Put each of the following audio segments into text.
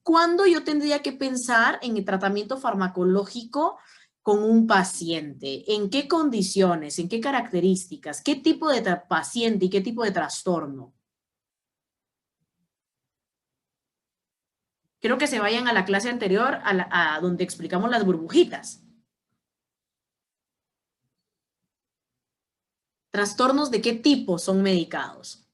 ¿Cuándo yo tendría que pensar en el tratamiento farmacológico con un paciente? ¿En qué condiciones? ¿En qué características? ¿Qué tipo de paciente y qué tipo de trastorno? Quiero que se vayan a la clase anterior, a donde explicamos las burbujitas. ¿Trastornos de qué tipo son medicados?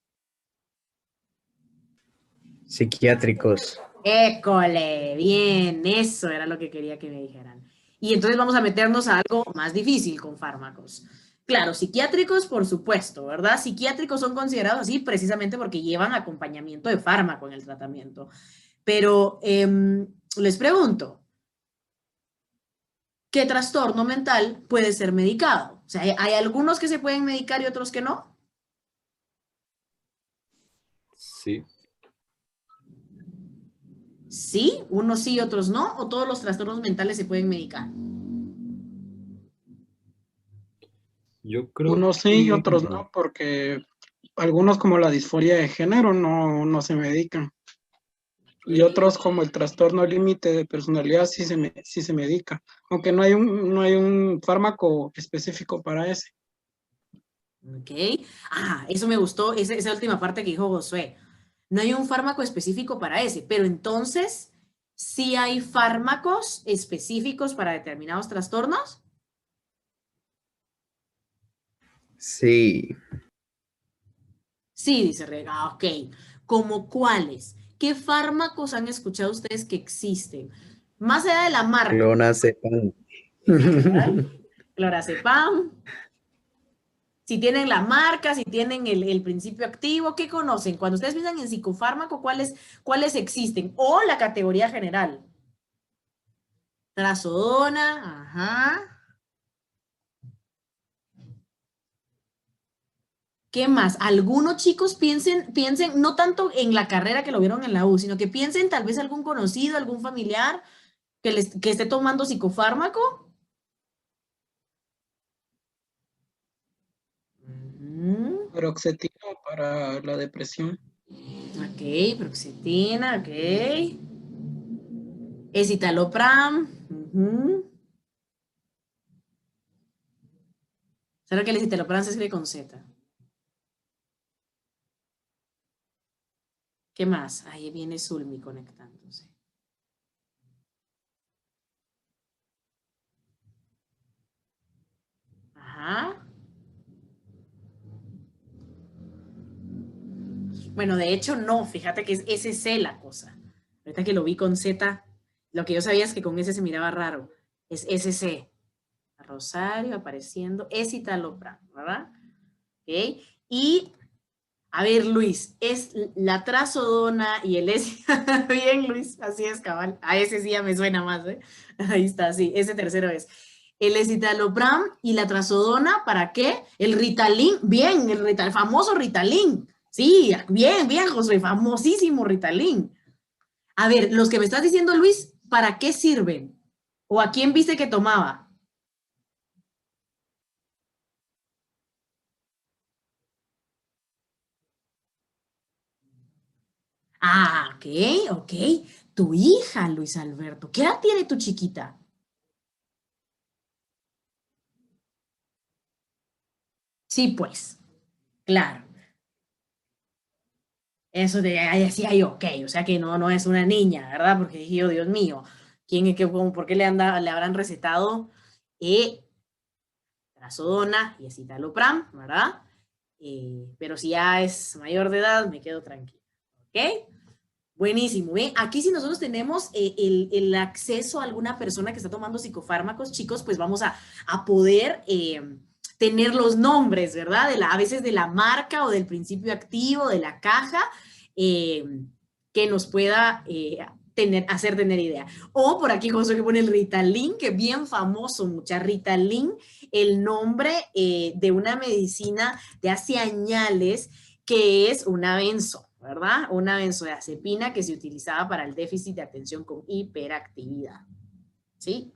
Psiquiátricos. École, bien, eso era lo que quería que me dijeran. Y entonces vamos a meternos a algo más difícil con fármacos. Claro, psiquiátricos, por supuesto, ¿verdad? Psiquiátricos son considerados así precisamente porque llevan acompañamiento de fármaco en el tratamiento. Pero les pregunto, ¿qué trastorno mental puede ser medicado? O sea, ¿hay algunos que se pueden medicar y otros que no? Sí. Sí, unos sí, otros no, o todos los trastornos mentales se pueden medicar. Yo creo Unos sí y que otros no, porque algunos como la disforia de género no se medican. Y otros como el trastorno límite de personalidad sí se medica, aunque no hay un fármaco específico para ese. Ok. Ah, eso me gustó, esa última parte que dijo Josué. No hay un fármaco específico para ese, pero entonces, ¿sí hay fármacos específicos para determinados trastornos? Sí. Sí, dice Rega, ok. ¿Cómo cuáles? ¿Qué fármacos han escuchado ustedes que existen? Más allá de la marca, Clonazepam. ¿verdad? Clorazepam. Si tienen la marca, si tienen el principio activo, ¿qué conocen? Cuando ustedes piensan en psicofármaco, ¿cuáles existen? O la categoría general. Trazodona, ajá. ¿Qué más? Algunos chicos piensen no tanto en la carrera que lo vieron en la U, sino que piensen tal vez algún conocido, algún familiar que esté tomando psicofármaco. Ujú. Paroxetina para la depresión. Ok, proxetina, ok. Escitalopram. Ujú. ¿Será que el escitalopram se escribe con Z? ¿Qué más? Ahí viene Zulmi conectándose. Ajá. Bueno, de hecho no, fíjate que es SC la cosa. Ahorita que lo vi con Z, lo que yo sabía es que con S se miraba raro. Es SC. Rosario apareciendo, escitalopram, ¿verdad? ¿Ok? Y, a ver, Luis, es la trazodona y el S. Bien, Luis, así es, cabal. A ese sí ya me suena más, ¿eh? Ahí está, sí, ese tercero es. El escitalopram y la trazodona, ¿para qué? El Ritalin, bien, el famoso Ritalin. Sí, bien, bien, José, famosísimo Ritalin. A ver, los que me estás diciendo, Luis, ¿para qué sirven? ¿O a quién viste que tomaba? Ah, ok, ok. Tu hija, Luis Alberto. ¿Qué edad tiene tu chiquita? Sí, pues, claro. Eso de ahí decía yo, ok, o sea que no es una niña, ¿verdad? Porque dije yo, Dios mío, ¿quién es que, por qué le habrán recetado trazodona y escitalopram, ¿verdad? Pero si ya es mayor de edad, me quedo tranquila, ¿ok? Buenísimo, ¿eh? Aquí si nosotros tenemos el acceso a alguna persona que está tomando psicofármacos, chicos, pues vamos a poder tener los nombres, ¿verdad? A veces de la marca o del principio activo, de la caja, eh, que nos pueda hacer tener idea. O por aquí José que pone el Ritalin, que es bien famoso, mucha Ritalin, el nombre de una medicina de hace años que es una benzo, ¿verdad? Una benzodiazepina que se utilizaba para el déficit de atención con hiperactividad, ¿sí?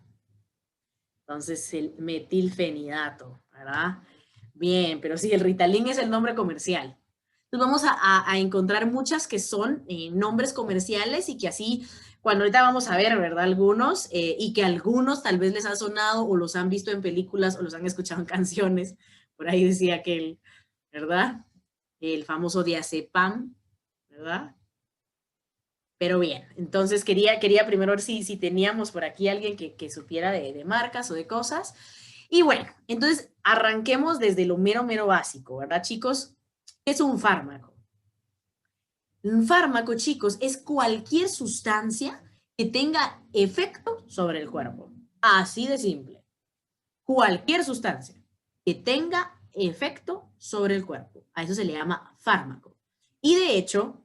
Entonces, el metilfenidato, ¿verdad? Bien, pero sí, el Ritalin es el nombre comercial. Entonces vamos a encontrar muchas que son nombres comerciales y que así, cuando ahorita vamos a ver, ¿verdad? Algunos, y que algunos tal vez les ha sonado o los han visto en películas o los han escuchado en canciones. Por ahí decía que ¿verdad? El famoso diazepam, ¿verdad? Pero bien, entonces quería primero ver si teníamos por aquí alguien que supiera de marcas o de cosas. Y bueno, entonces arranquemos desde lo mero básico, ¿verdad, chicos? ¿Qué es un fármaco? Un fármaco, chicos, es cualquier sustancia que tenga efecto sobre el cuerpo. Así de simple. Cualquier sustancia que tenga efecto sobre el cuerpo. A eso se le llama fármaco. Y de hecho,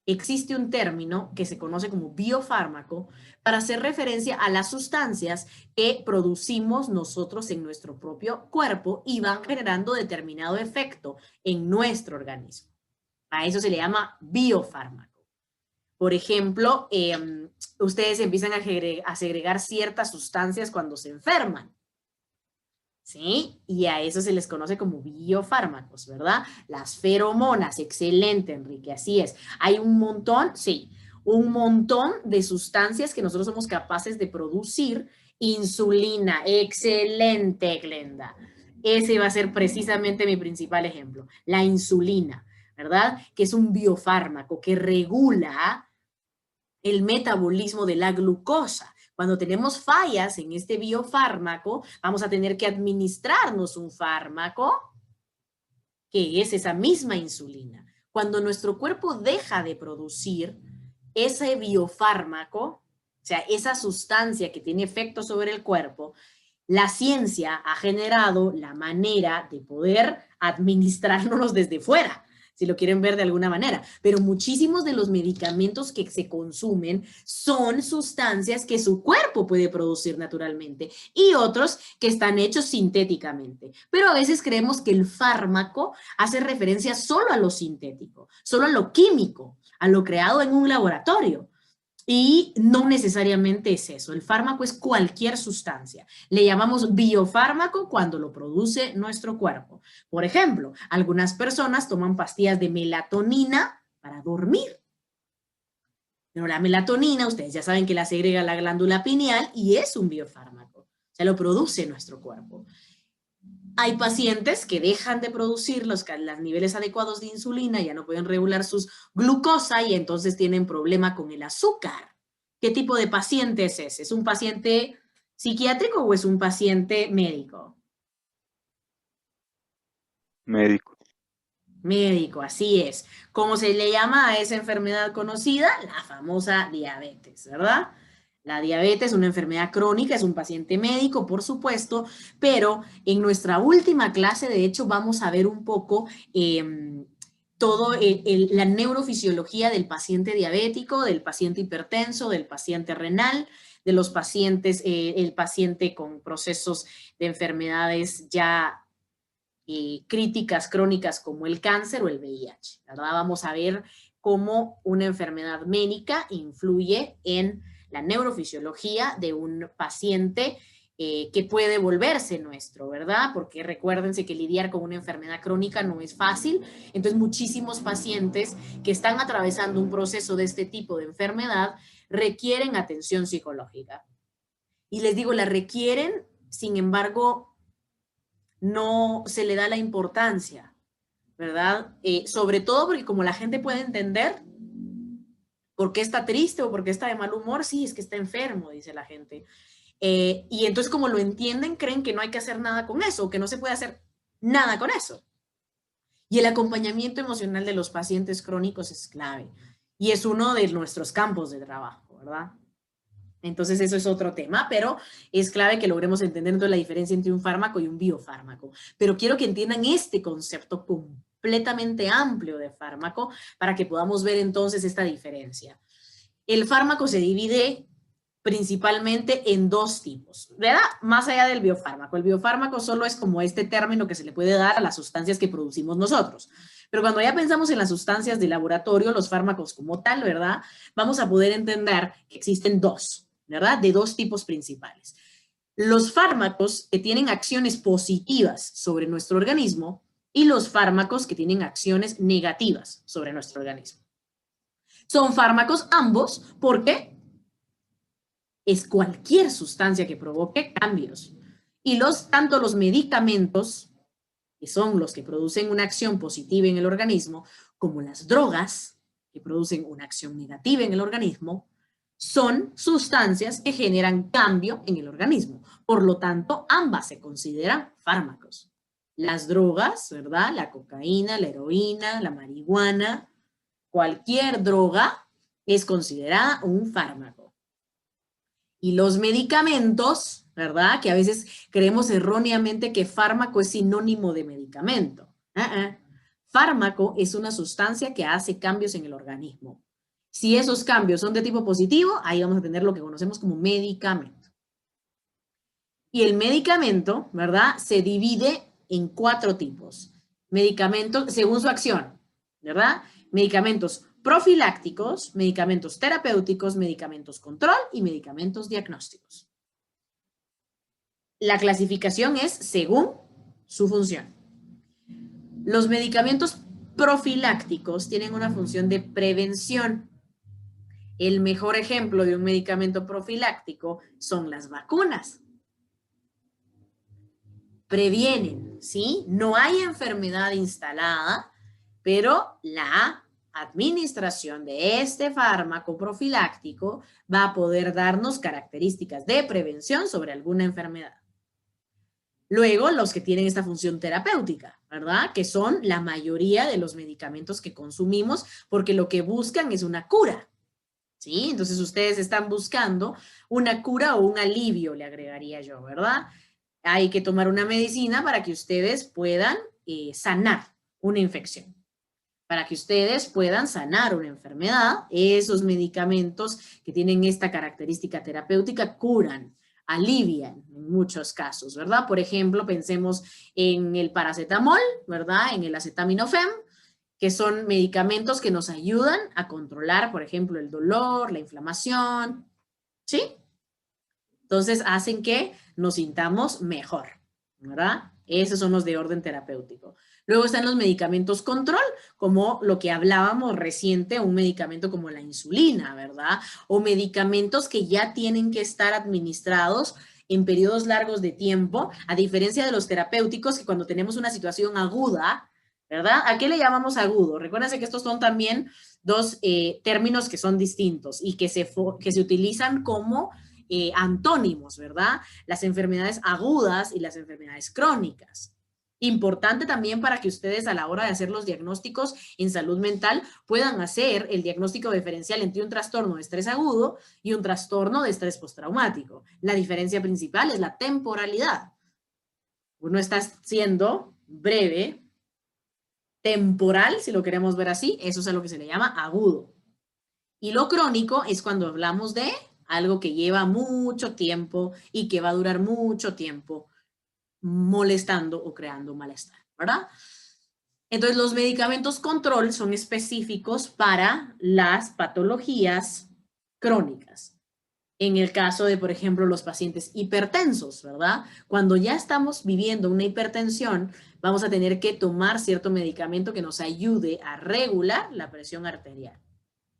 existe un término que se conoce como biofármaco para hacer referencia a las sustancias que producimos nosotros en nuestro propio cuerpo y van generando determinado efecto en nuestro organismo. A eso se le llama biofármaco. Por ejemplo, ustedes empiezan a segregar ciertas sustancias cuando se enferman. ¿Sí? Y a eso se les conoce como biofármacos, ¿verdad? Las feromonas, excelente, Enrique, así es. Hay un montón, sí, un montón de sustancias que nosotros somos capaces de producir. Insulina, excelente, Glenda. Ese va a ser precisamente mi principal ejemplo, la insulina, ¿verdad? Que es un biofármaco que regula el metabolismo de la glucosa. Cuando tenemos fallas en este biofármaco, vamos a tener que administrarnos un fármaco que es esa misma insulina. Cuando nuestro cuerpo deja de producir ese biofármaco, o sea, esa sustancia que tiene efecto sobre el cuerpo, la ciencia ha generado la manera de poder administrárnoslos desde fuera, si lo quieren ver de alguna manera. Pero muchísimos de los medicamentos que se consumen son sustancias que su cuerpo puede producir naturalmente y otros que están hechos sintéticamente. Pero a veces creemos que el fármaco hace referencia solo a lo sintético, solo a lo químico, a lo creado en un laboratorio. Y no necesariamente es eso. El fármaco es cualquier sustancia. Le llamamos biofármaco cuando lo produce nuestro cuerpo. Por ejemplo, algunas personas toman pastillas de melatonina para dormir. Pero la melatonina, ustedes ya saben que la segrega la glándula pineal y es un biofármaco. O sea, lo produce nuestro cuerpo. Hay pacientes que dejan de producir los niveles adecuados de insulina, ya no pueden regular sus glucosa y entonces tienen problema con el azúcar. ¿Qué tipo de paciente es ese? ¿Es un paciente psiquiátrico o es un paciente médico? Médico. Médico, así es. ¿Cómo se le llama a esa enfermedad conocida? La famosa diabetes, ¿verdad? La diabetes es una enfermedad crónica, es un paciente médico, por supuesto, pero en nuestra última clase, de hecho, vamos a ver un poco todo la neurofisiología del paciente diabético, del paciente hipertenso, del paciente renal, de los pacientes, el paciente con procesos de enfermedades ya críticas, crónicas, como el cáncer o el VIH, ¿verdad? Vamos a ver cómo una enfermedad médica influye en la neurofisiología de un paciente que puede volverse nuestro, ¿verdad? Porque recuérdense que lidiar con una enfermedad crónica no es fácil, entonces muchísimos pacientes que están atravesando un proceso de este tipo de enfermedad requieren atención psicológica. Y les digo, la requieren, sin embargo, no se le da la importancia, ¿verdad? Sobre todo porque como la gente puede entender por qué está triste o por qué está de mal humor, sí, es que está enfermo, dice la gente. Y entonces como lo entienden, creen que no hay que hacer nada con eso, que no se puede hacer nada con eso. Y el acompañamiento emocional de los pacientes crónicos es clave. Y es uno de nuestros campos de trabajo, ¿verdad? Entonces eso es otro tema, pero es clave que logremos entender entonces la diferencia entre un fármaco y un biofármaco. Pero quiero que entiendan este concepto completamente amplio de fármaco para que podamos ver entonces esta diferencia. El fármaco se divide principalmente en dos tipos, ¿verdad? Más allá del biofármaco. El biofármaco solo es como este término que se le puede dar a las sustancias que producimos nosotros. Pero cuando ya pensamos en las sustancias de laboratorio, los fármacos como tal, ¿verdad? Vamos a poder entender que existen dos, ¿verdad? De dos tipos principales. Los fármacos que tienen acciones positivas sobre nuestro organismo y los fármacos que tienen acciones negativas sobre nuestro organismo. Son fármacos ambos porque es cualquier sustancia que provoque cambios. Y tanto los medicamentos, que son los que producen una acción positiva en el organismo, como las drogas, que producen una acción negativa en el organismo, son sustancias que generan cambio en el organismo. Por lo tanto, ambas se consideran fármacos. Las drogas, ¿verdad? La cocaína, la heroína, la marihuana, cualquier droga es considerada un fármaco. Y los medicamentos, ¿verdad? Que a veces creemos erróneamente que fármaco es sinónimo de medicamento. Fármaco es una sustancia que hace cambios en el organismo. Si esos cambios son de tipo positivo, ahí vamos a tener lo que conocemos como medicamento. Y el medicamento, ¿verdad? Se divide en 4 tipos. Medicamentos, según su acción, ¿verdad? Medicamentos profilácticos, medicamentos terapéuticos, medicamentos control y medicamentos diagnósticos. La clasificación es según su función. Los medicamentos profilácticos tienen una función de prevención. El mejor ejemplo de un medicamento profiláctico son las vacunas. Previenen, ¿sí? No hay enfermedad instalada, pero la administración de este fármaco profiláctico va a poder darnos características de prevención sobre alguna enfermedad. Luego, los que tienen esta función terapéutica, ¿verdad? Que son la mayoría de los medicamentos que consumimos porque lo que buscan es una cura, ¿sí? Entonces, ustedes están buscando una cura o un alivio, le agregaría yo, ¿verdad? Hay que tomar una medicina para que ustedes puedan sanar una infección. Para que ustedes puedan sanar una enfermedad, esos medicamentos que tienen esta característica terapéutica curan, alivian en muchos casos, ¿verdad? Por ejemplo, pensemos en el paracetamol, ¿verdad? En el acetaminofén, que son medicamentos que nos ayudan a controlar, por ejemplo, el dolor, la inflamación, ¿sí? Entonces, hacen que nos sintamos mejor, ¿verdad? Esos son los de orden terapéutico. Luego están los medicamentos control, como lo que hablábamos reciente, un medicamento como la insulina, ¿verdad? O medicamentos que ya tienen que estar administrados en periodos largos de tiempo, a diferencia de los terapéuticos que cuando tenemos una situación aguda, ¿verdad? ¿A qué le llamamos agudo? Recuérdense que estos son también dos términos que son distintos y que se utilizan como antónimos, ¿verdad? Las enfermedades agudas y las enfermedades crónicas. Importante también para que ustedes a la hora de hacer los diagnósticos en salud mental puedan hacer el diagnóstico diferencial entre un trastorno de estrés agudo y un trastorno de estrés postraumático. La diferencia principal es la temporalidad. Uno está siendo breve, temporal, si lo queremos ver así, eso es a lo que se le llama agudo. Y lo crónico es cuando hablamos de algo que lleva mucho tiempo y que va a durar mucho tiempo molestando o creando malestar, ¿verdad? Entonces, los medicamentos control son específicos para las patologías crónicas. En el caso de, por ejemplo, los pacientes hipertensos, ¿verdad? Cuando ya estamos viviendo una hipertensión, vamos a tener que tomar cierto medicamento que nos ayude a regular la presión arterial,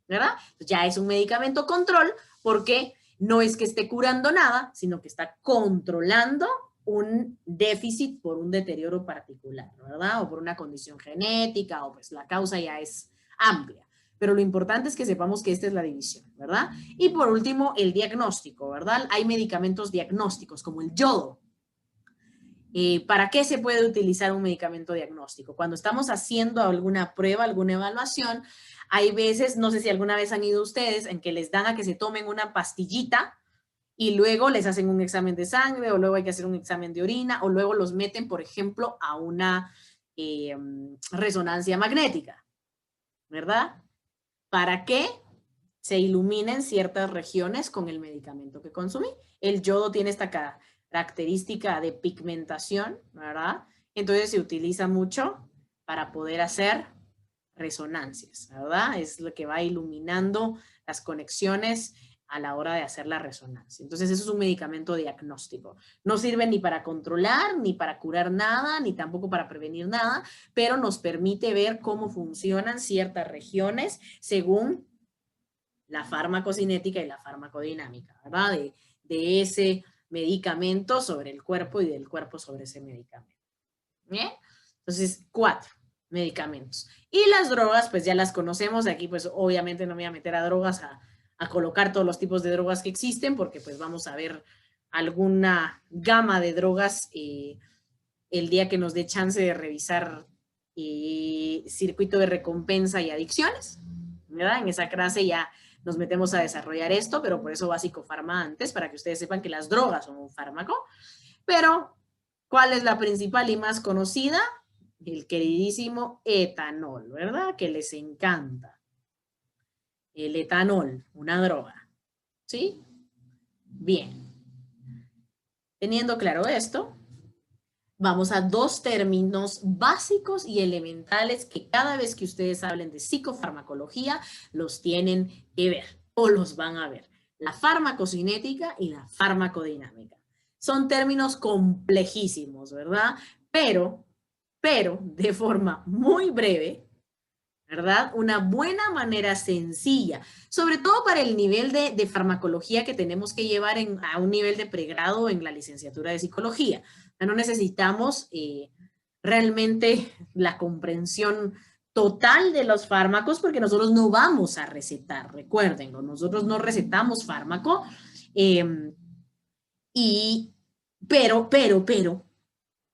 ¿verdad? Ya es un medicamento control porque no es que esté curando nada, sino que está controlando un déficit por un deterioro particular, ¿verdad? O por una condición genética, o pues la causa ya es amplia. Pero lo importante es que sepamos que esta es la división, ¿verdad? Y por último, el diagnóstico, ¿verdad? Hay medicamentos diagnósticos como el yodo. ¿Para qué se puede utilizar un medicamento diagnóstico? Cuando estamos haciendo alguna prueba, alguna evaluación, hay veces, no sé si alguna vez han ido ustedes, en que les dan a que se tomen una pastillita y luego les hacen un examen de sangre o luego hay que hacer un examen de orina o luego los meten, por ejemplo, a una resonancia magnética, ¿verdad? Para que se iluminen ciertas regiones con el medicamento que consumí. El yodo tiene esta característica de pigmentación, ¿verdad? Entonces se utiliza mucho para poder hacer resonancias, ¿verdad? Es lo que va iluminando las conexiones a la hora de hacer la resonancia. Entonces, eso es un medicamento diagnóstico. No sirve ni para controlar, ni para curar nada, ni tampoco para prevenir nada, pero nos permite ver cómo funcionan ciertas regiones según la farmacocinética y la farmacodinámica, ¿verdad? De ese medicamento sobre el cuerpo y del cuerpo sobre ese medicamento. ¿Bien? Entonces, 4 medicamentos. Y las drogas, pues ya las conocemos. Aquí, pues obviamente no me voy a meter a drogas, a colocar todos los tipos de drogas que existen, porque pues vamos a ver alguna gama de drogas el día que nos dé chance de revisar circuito de recompensa y adicciones, ¿verdad? En esa clase ya nos metemos a desarrollar esto, pero por eso va psicofarma antes, para que ustedes sepan que las drogas son un fármaco. Pero, ¿cuál es la principal y más conocida? El queridísimo etanol, ¿verdad? Que les encanta. El etanol, una droga. ¿Sí? Bien. Teniendo claro esto, vamos a 2 términos básicos y elementales que cada vez que ustedes hablen de psicofarmacología, los tienen que ver o los van a ver. La farmacocinética y la farmacodinámica. Son términos complejísimos, ¿verdad? Pero de forma muy breve, ¿verdad? Una buena manera sencilla, sobre todo para el nivel de farmacología que tenemos que llevar a un nivel de pregrado en la licenciatura de psicología. No necesitamos realmente la comprensión total de los fármacos porque nosotros no vamos a recetar, recuérdenlo, nosotros no recetamos fármaco, pero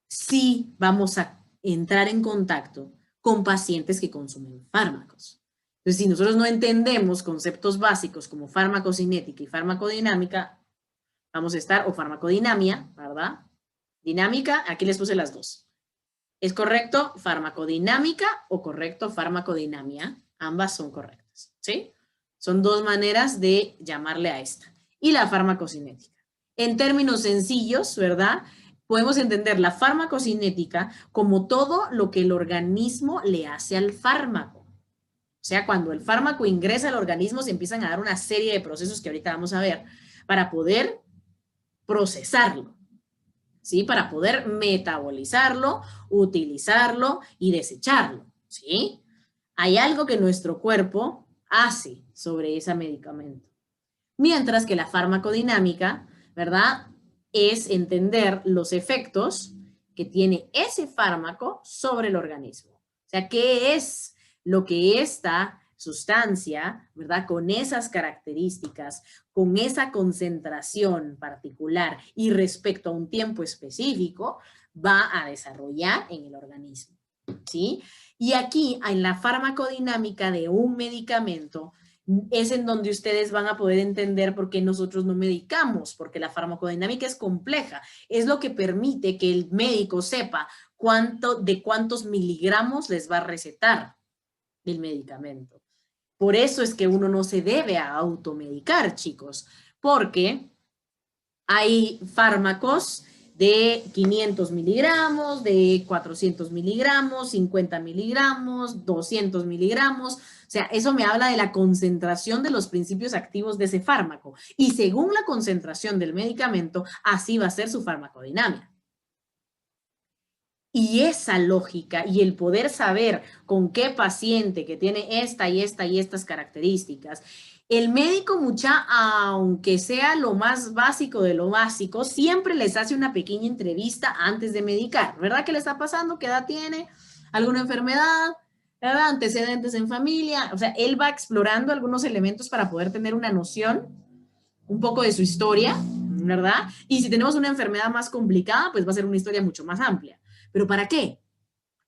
sí vamos a entrar en contacto con pacientes que consumen fármacos. Entonces, si nosotros no entendemos conceptos básicos como farmacocinética y farmacodinámica, vamos a estar, o farmacodinamia, ¿verdad? Dinámica, aquí les puse las 2. ¿Es correcto farmacodinámica o correcto farmacodinamia? Ambas son correctas, ¿sí? Son 2 maneras de llamarle a esta. Y la farmacocinética. En términos sencillos, ¿verdad? Podemos entender la farmacocinética como todo lo que el organismo le hace al fármaco. O sea, cuando el fármaco ingresa al organismo, se empiezan a dar una serie de procesos que ahorita vamos a ver para poder procesarlo, ¿sí? Para poder metabolizarlo, utilizarlo y desecharlo, ¿sí? Hay algo que nuestro cuerpo hace sobre ese medicamento. Mientras que la farmacodinámica, ¿verdad?, es entender los efectos que tiene ese fármaco sobre el organismo. O sea, ¿qué es lo que esta sustancia, ¿verdad?, con esas características, con esa concentración particular y respecto a un tiempo específico, va a desarrollar en el organismo, ¿sí? Y aquí, en la farmacodinámica de un medicamento, es en donde ustedes van a poder entender por qué nosotros no medicamos, porque la farmacodinámica es compleja. Es lo que permite que el médico sepa de cuántos miligramos les va a recetar el medicamento. Por eso es que uno no se debe a automedicar, chicos, porque hay fármacos de 500 miligramos, de 400 miligramos, 50 miligramos, 200 miligramos. O sea, eso me habla de la concentración de los principios activos de ese fármaco. Y según la concentración del medicamento, así va a ser su farmacodinámica. Y esa lógica y el poder saber con qué paciente que tiene esta y esta y estas características, el médico, mucha, aunque sea lo más básico de lo básico, siempre les hace una pequeña entrevista antes de medicar. ¿Verdad que le está pasando? ¿Qué edad tiene? ¿Alguna enfermedad? ¿Verdad? Antecedentes en familia. O sea, él va explorando algunos elementos para poder tener una noción un poco de su historia, ¿verdad? Y si tenemos una enfermedad más complicada, pues va a ser una historia mucho más amplia. ¿Pero para qué?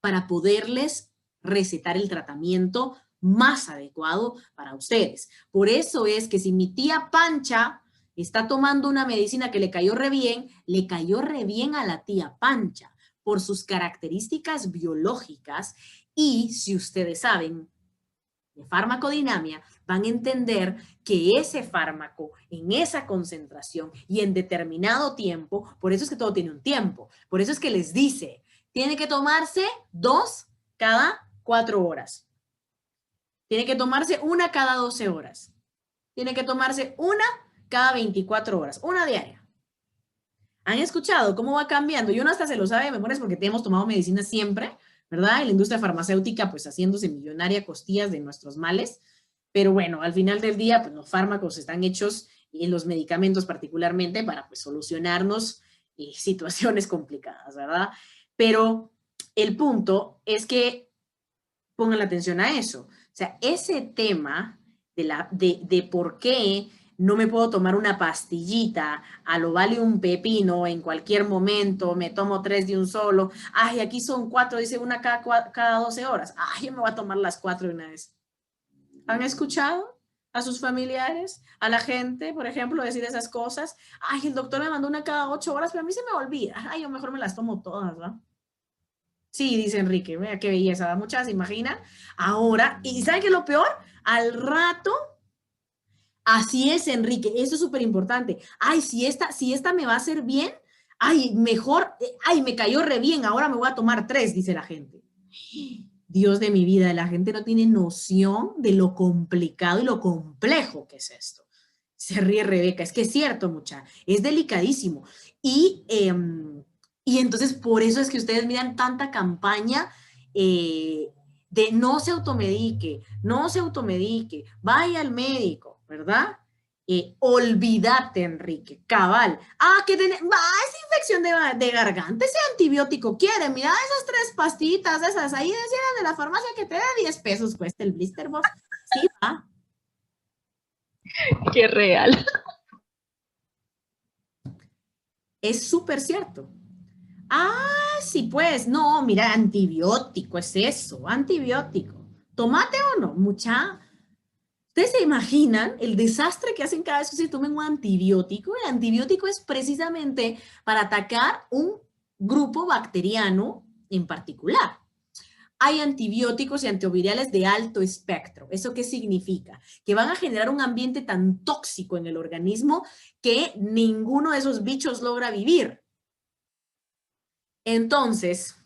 Para poderles recetar el tratamiento más adecuado para ustedes. Por eso es que si mi tía Pancha está tomando una medicina que le cayó re bien a la tía Pancha por sus características biológicas y si ustedes saben de farmacodinamia, van a entender que ese fármaco en esa concentración y en determinado tiempo, por eso es que todo tiene un tiempo, por eso es que les dice, tiene que tomarse 2 cada 4 horas. Tiene que tomarse 1 cada 12 horas. Tiene que tomarse una cada 24 horas, una diaria. ¿Han escuchado cómo va cambiando? Y uno hasta se lo sabe de memoria porque hemos tomado medicina siempre, ¿verdad? Y la industria farmacéutica pues haciéndose millonaria a costillas de nuestros males. Pero bueno, al final del día, pues los fármacos están hechos, y los medicamentos particularmente, para pues solucionarnos situaciones complicadas, ¿verdad? Pero el punto es que pongan la atención a eso. O sea, ese tema de por qué no me puedo tomar una pastillita, a lo vale un pepino en cualquier momento, me tomo 3 de un solo, ay, aquí son 4, dice una cada 12 horas, ay, yo me voy a tomar las 4 de una vez. ¿Han escuchado a sus familiares, a la gente, por ejemplo, decir esas cosas? Ay, el doctor me mandó una cada 8 horas, pero a mí se me olvida. Ay, yo mejor me las tomo todas, ¿verdad? Sí, dice Enrique, vea qué belleza, muchas se imaginan. Ahora, ¿y saben qué es lo peor? Al rato, así es, Enrique, eso es súper importante. Ay, si esta me va a hacer bien, ay, mejor, ay, me cayó re bien, ahora me voy a tomar 3, dice la gente. Dios de mi vida, la gente no tiene noción de lo complicado y lo complejo que es esto. Se ríe Rebeca, es que es cierto, mucha, es delicadísimo. Y entonces por eso es que ustedes miran tanta campaña de no se automedique, no se automedique, vaya al médico, ¿verdad? Olvídate, Enrique, cabal. Ah, que es infección de garganta, ese antibiótico quiere, mira esas 3 pastillitas, esas ahí decían de la farmacia que te da 10 pesos cuesta el blister box. Sí, va. Qué real. Es súper cierto. Ah, sí, pues, no, mira, antibiótico, es eso, antibiótico. ¿Tomate o no? Mucha. ¿Ustedes se imaginan el desastre que hacen cada vez que se tomen un antibiótico? El antibiótico es precisamente para atacar un grupo bacteriano en particular. Hay antibióticos y antivirales de alto espectro. ¿Eso qué significa? Que van a generar un ambiente tan tóxico en el organismo que ninguno de esos bichos logra vivir. Entonces,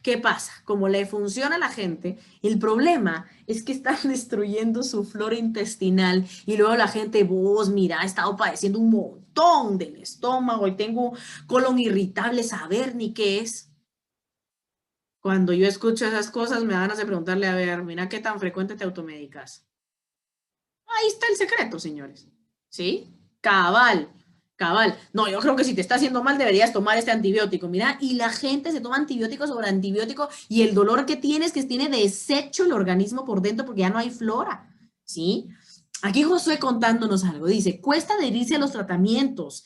¿qué pasa? Como le funciona a la gente, el problema es que están destruyendo su flora intestinal y luego la gente, vos, mira, he estado padeciendo un montón del estómago y tengo colon irritable, saber ni qué es. Cuando yo escucho esas cosas me dan ganas de preguntarle, a ver, mira qué tan frecuente te automedicas. Ahí está el secreto, señores. ¿Sí? Cabal. Cabal. No, yo creo que si te está haciendo mal deberías tomar este antibiótico. Mira, y la gente se toma antibiótico sobre antibiótico y el dolor que tiene es que tiene deshecho el organismo por dentro porque ya no hay flora. ¿Sí? Aquí Josué contándonos algo. Dice, cuesta adherirse a los tratamientos.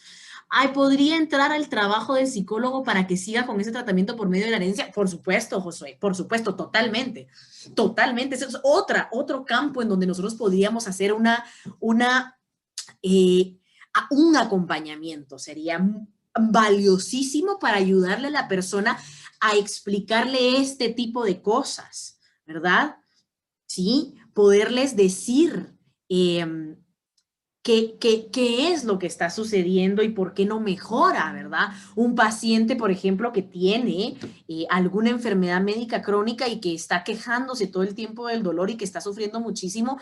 Ay, ¿podría entrar al trabajo del psicólogo para que siga con ese tratamiento por medio de la herencia? Por supuesto, Josué, por supuesto, totalmente. Totalmente. Ese es otro campo en donde nosotros podríamos hacer un acompañamiento. Sería valiosísimo para ayudarle a la persona a explicarle este tipo de cosas, ¿verdad? Sí, poderles decir qué es lo que está sucediendo y por qué no mejora, ¿verdad? Un paciente, por ejemplo, que tiene alguna enfermedad médica crónica y que está quejándose todo el tiempo del dolor y que está sufriendo muchísimo,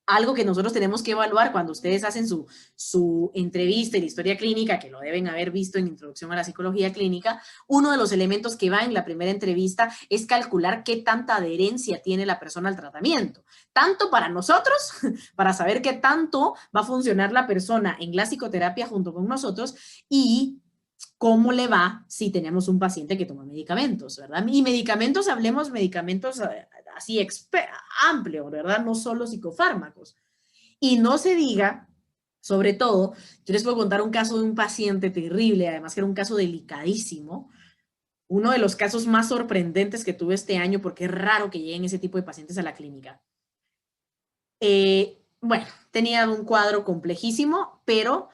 algo que nosotros tenemos que evaluar cuando ustedes hacen su entrevista y la historia clínica, que lo deben haber visto en Introducción a la Psicología Clínica, uno de los elementos que va en la primera entrevista es calcular qué tanta adherencia tiene la persona al tratamiento. Tanto para nosotros, para saber qué tanto va a funcionar la persona en la psicoterapia junto con nosotros, y cómo le va si tenemos un paciente que toma medicamentos, ¿verdad? Y medicamentos, hablemos medicamentos así amplio, ¿verdad? No solo psicofármacos. Y no se diga, sobre todo, yo les puedo contar un caso de un paciente terrible, además que era un caso delicadísimo, uno de los casos más sorprendentes que tuve este año, porque es raro que lleguen ese tipo de pacientes a la clínica. Bueno, tenía un cuadro complejísimo, pero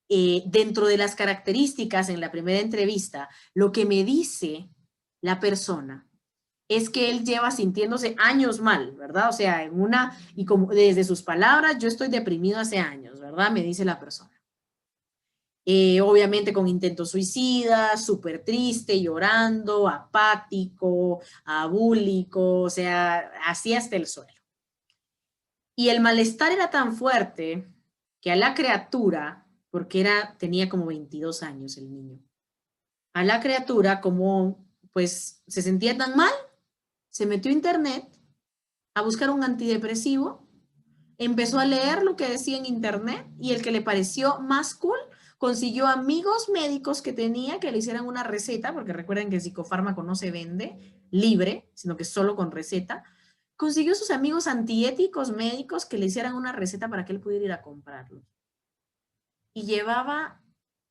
dentro de las características en la primera entrevista, lo que me dice la persona es que él lleva sintiéndose años mal, ¿verdad? O sea, y como desde sus palabras, yo estoy deprimido hace años, ¿verdad? Me dice la persona. Obviamente con intentos suicidas, súper triste, llorando, apático, abúlico, o sea, así hasta el suelo. Y el malestar era tan fuerte que a la criatura, porque tenía como 22 años el niño, a la criatura como pues se sentía tan mal, se metió a internet a buscar un antidepresivo, empezó a leer lo que decía en internet y el que le pareció más cool, consiguió amigos médicos que tenía que le hicieran una receta, porque recuerden que el psicofármaco no se vende libre, sino que solo con receta. Consiguió sus amigos antiéticos médicos que le hicieran una receta para que él pudiera ir a comprarlo. Y llevaba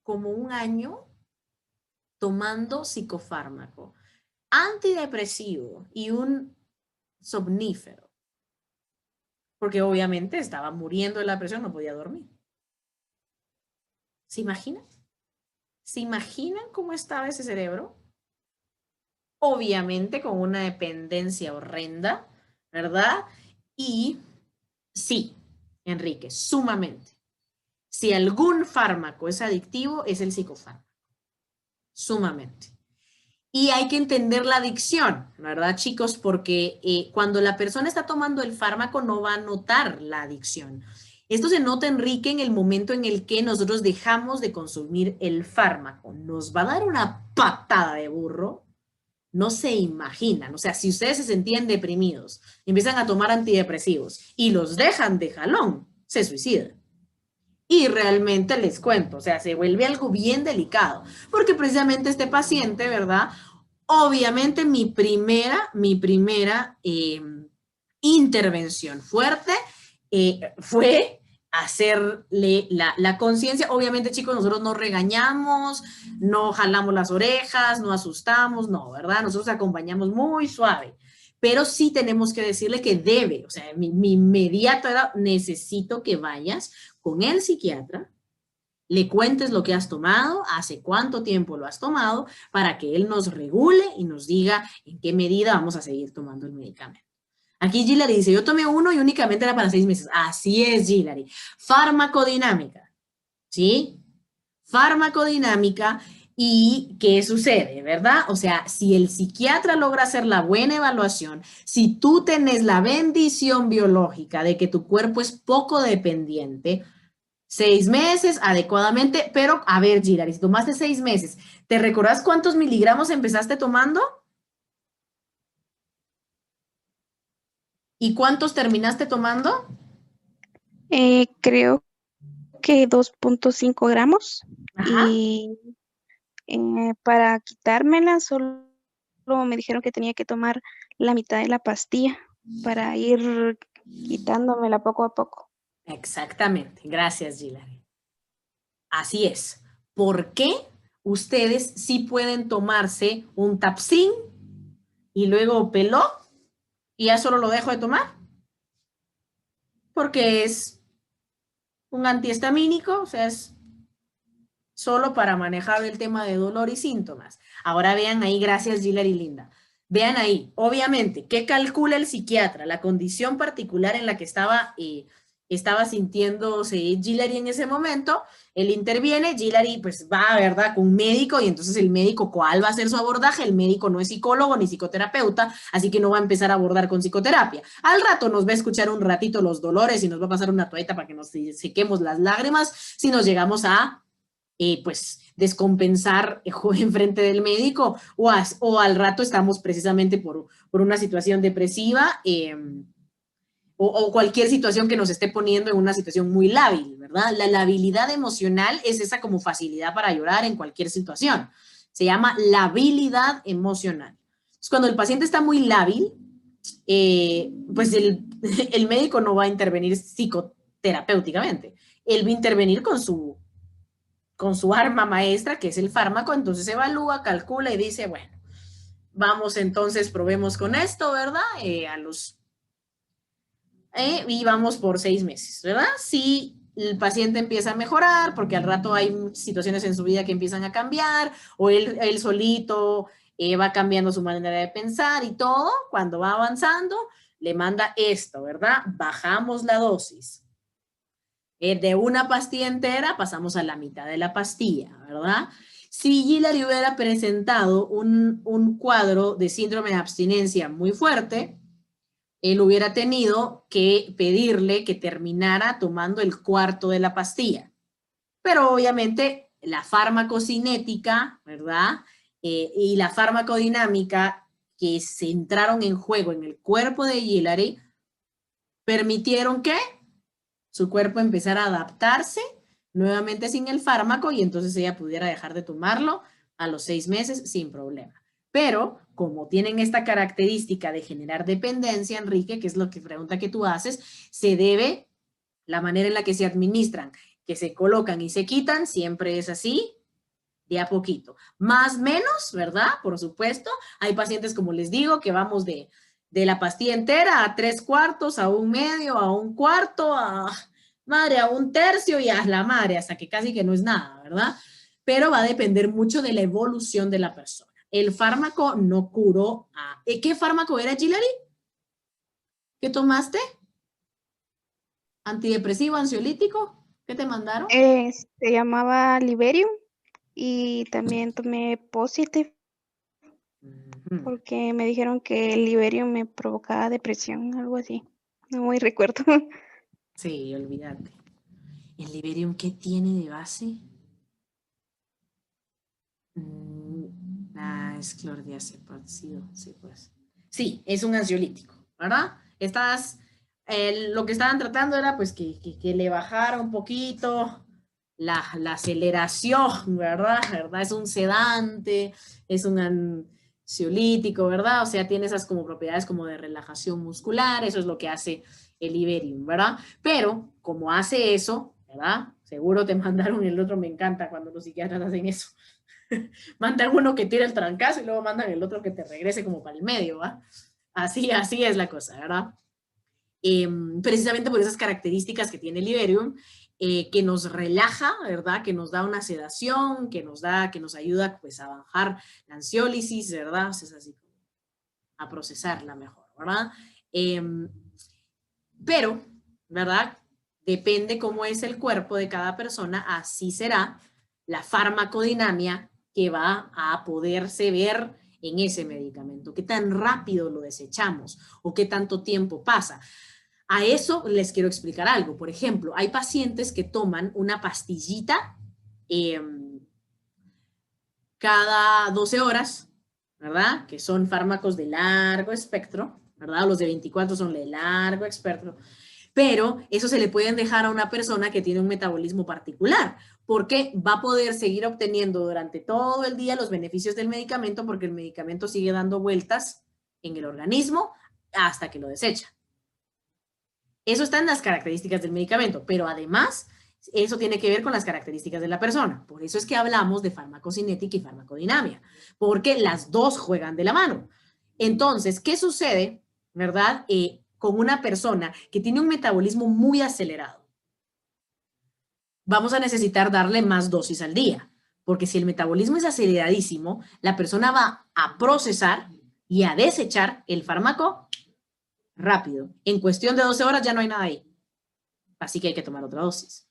como un año tomando psicofármaco, antidepresivo y un somnífero. Porque obviamente estaba muriendo de la depresión, no podía dormir. ¿Se imaginan? ¿Se imaginan cómo estaba ese cerebro? Obviamente con una dependencia horrenda, ¿verdad? Y sí, Enrique, sumamente. Si algún fármaco es adictivo, es el psicofármaco. Sumamente. Y hay que entender la adicción, ¿verdad, chicos? Porque cuando la persona está tomando el fármaco no va a notar la adicción. Esto se nota, Enrique, en el momento en el que nosotros dejamos de consumir el fármaco. Nos va a dar una patada de burro. No se imaginan. O sea, si ustedes se sentían deprimidos, empiezan a tomar antidepresivos y los dejan de jalón, se suicidan. Y realmente les cuento, o sea, se vuelve algo bien delicado, porque precisamente este paciente, ¿verdad? Obviamente mi primera intervención fuerte fue hacerle la conciencia. Obviamente, chicos, nosotros no regañamos, no jalamos las orejas, no asustamos, no, ¿verdad? Nosotros acompañamos muy suave. Pero sí tenemos que decirle que debe, o sea, mi inmediato era, necesito que vayas con el psiquiatra, le cuentes lo que has tomado, hace cuánto tiempo lo has tomado, para que él nos regule y nos diga en qué medida vamos a seguir tomando el medicamento. Aquí Gilary dice, yo tomé uno y únicamente era para 6 meses. Así es, Gilary. Farmacodinámica, ¿sí? Farmacodinámica. ¿Y qué sucede, verdad? O sea, si el psiquiatra logra hacer la buena evaluación, si tú tenés la bendición biológica de que tu cuerpo es poco dependiente, 6 meses adecuadamente, pero a ver, Gilary, si tomaste 6 meses, ¿te recordás cuántos miligramos empezaste tomando? ¿Y cuántos terminaste tomando? Creo que 2.5 gramos. Ajá. Y para quitármela solo me dijeron que tenía que tomar la mitad de la pastilla para ir quitándomela poco a poco. Exactamente. Gracias, Gilary. Así es. ¿Por qué ustedes sí pueden tomarse un Tapsin y luego peló y ya solo lo dejo de tomar? Porque es un antihistamínico, o sea, es solo para manejar el tema de dolor y síntomas. Ahora vean ahí, gracias Gilary y Linda. Vean ahí, obviamente, ¿qué calcula el psiquiatra? La condición particular en la que estaba sintiéndose Gilary en ese momento. Él interviene, Gilary pues va, ¿verdad?, con un médico, y entonces el médico, ¿cuál va a ser su abordaje? El médico no es psicólogo ni psicoterapeuta, así que no va a empezar a abordar con psicoterapia. Al rato nos va a escuchar un ratito los dolores y nos va a pasar una toallita para que nos sequemos las lágrimas si nos llegamos a pues descompensar en frente del médico, o al rato estamos precisamente por una situación depresiva, o cualquier situación que nos esté poniendo en una situación muy lábil, ¿verdad? La labilidad emocional es esa como facilidad para llorar en cualquier situación. Se llama labilidad emocional. Entonces, cuando el paciente está muy lábil, pues el médico no va a intervenir psicoterapéuticamente. Él va a intervenir con su arma maestra, que es el fármaco. Entonces evalúa, calcula y dice, bueno, vamos entonces, probemos con esto, ¿verdad? Y vamos por 6 meses, ¿verdad? Si el paciente empieza a mejorar, porque al rato hay situaciones en su vida que empiezan a cambiar, o él solito va cambiando su manera de pensar y todo, cuando va avanzando, le manda esto, ¿verdad? Bajamos la dosis. De una pastilla entera pasamos a la mitad de la pastilla, ¿verdad? Si Gilary hubiera presentado un cuadro de síndrome de abstinencia muy fuerte, él hubiera tenido que pedirle que terminara tomando el cuarto de la pastilla. Pero obviamente la farmacocinética, ¿verdad? Y la farmacodinámica que se entraron en juego en el cuerpo de Hillary permitieron que su cuerpo empezara a adaptarse nuevamente sin el fármaco y entonces ella pudiera dejar de tomarlo a los 6 meses sin problema. Pero como tienen esta característica de generar dependencia, Enrique, que es lo que pregunta que tú haces, se debe, la manera en la que se administran, que se colocan y se quitan, siempre es así, de a poquito. Más menos, ¿verdad? Por supuesto, hay pacientes, como les digo, que vamos de la pastilla entera a 3/4, a 1/2, a 1/4, a madre, a 1/3 y a la madre, hasta que casi que no es nada, ¿verdad? Pero va a depender mucho de la evolución de la persona. El fármaco no curó a... ¿Qué fármaco era, Hillary? ¿Qué tomaste? ¿Antidepresivo, ansiolítico? ¿Qué te mandaron? Se llamaba Liberium y también tomé Positive porque me dijeron que el Liberium me provocaba depresión, algo así. No muy recuerdo. Sí, olvídate. ¿El Liberium qué tiene de base? Es clordiazepam, sí, pues. Sí, es un ansiolítico, ¿verdad? Lo que estaban tratando era pues que le bajara un poquito la aceleración, ¿verdad? Es un sedante, es un ansiolítico, ¿verdad? O sea, tiene esas como propiedades como de relajación muscular, eso es lo que hace el Liberium, ¿verdad? Pero como hace eso, ¿verdad? Seguro te mandaron el otro, me encanta cuando los psiquiatras hacen eso. Mandan uno que tira el trancazo y luego mandan el otro que te regrese como para el medio, ¿va? Así es la cosa, ¿verdad? Precisamente por esas características que tiene el Liberium, que nos relaja, ¿verdad? Que nos da una sedación, que nos ayuda pues a bajar la ansiólisis, ¿verdad? O sea, es así como a procesarla mejor, ¿verdad? Pero, ¿verdad? Depende cómo es el cuerpo de cada persona, así será la farmacodinámica que va a poderse ver en ese medicamento, qué tan rápido lo desechamos o qué tanto tiempo pasa. A eso les quiero explicar algo. Por ejemplo, hay pacientes que toman una pastillita cada 12 horas, ¿verdad? Que son fármacos de largo espectro, ¿verdad? Los de 24 son de largo espectro, pero eso se le pueden dejar a una persona que tiene un metabolismo particular, porque va a poder seguir obteniendo durante todo el día los beneficios del medicamento, porque el medicamento sigue dando vueltas en el organismo hasta que lo desecha. Eso está en las características del medicamento, pero además eso tiene que ver con las características de la persona. Por eso es que hablamos de farmacocinética y farmacodinámica, porque las dos juegan de la mano. Entonces, ¿qué sucede, verdad? Con una persona que tiene un metabolismo muy acelerado. Vamos a necesitar darle más dosis al día, porque si el metabolismo es aceleradísimo, la persona va a procesar y a desechar el fármaco rápido. En cuestión de 12 horas ya no hay nada ahí. Así que hay que tomar otra dosis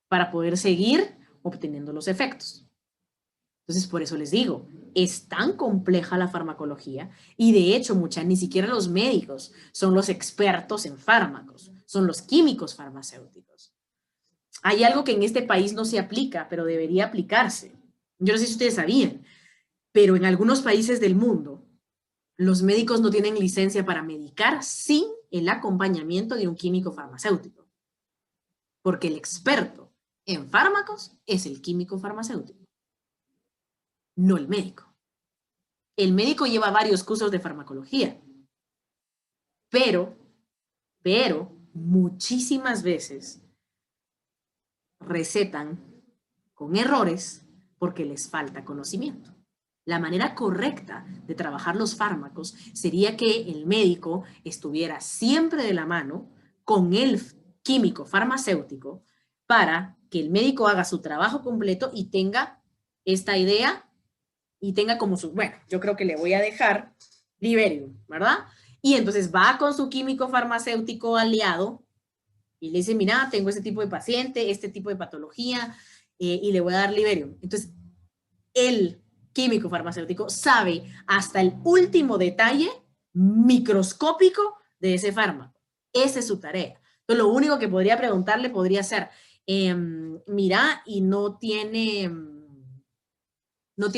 para poder seguir obteniendo los efectos. Entonces, por eso les digo, es tan compleja la farmacología y de hecho ni siquiera los médicos son los expertos en fármacos, son los químicos farmacéuticos. Hay algo que en este país no se aplica, pero debería aplicarse. Yo no sé si ustedes sabían, pero en algunos países del mundo, los médicos no tienen licencia para medicar sin el acompañamiento de un químico farmacéutico, porque el experto en fármacos es el químico farmacéutico, no el médico. El médico lleva varios cursos de farmacología, pero muchísimas veces recetan con errores porque les falta conocimiento. La manera correcta de trabajar los fármacos sería que el médico estuviera siempre de la mano con el químico farmacéutico para que el médico haga su trabajo completo y tenga esta idea y tenga como su, bueno, yo creo que le voy a dejar Liberium, ¿verdad? Y entonces va con su químico farmacéutico aliado y le dice, mira, tengo este tipo de paciente, este tipo de patología, y le voy a dar Liberium. Entonces, el químico farmacéutico sabe hasta el último detalle microscópico de ese fármaco. Esa es su tarea. Entonces, lo único que podría preguntarle podría ser, mira, y no tiene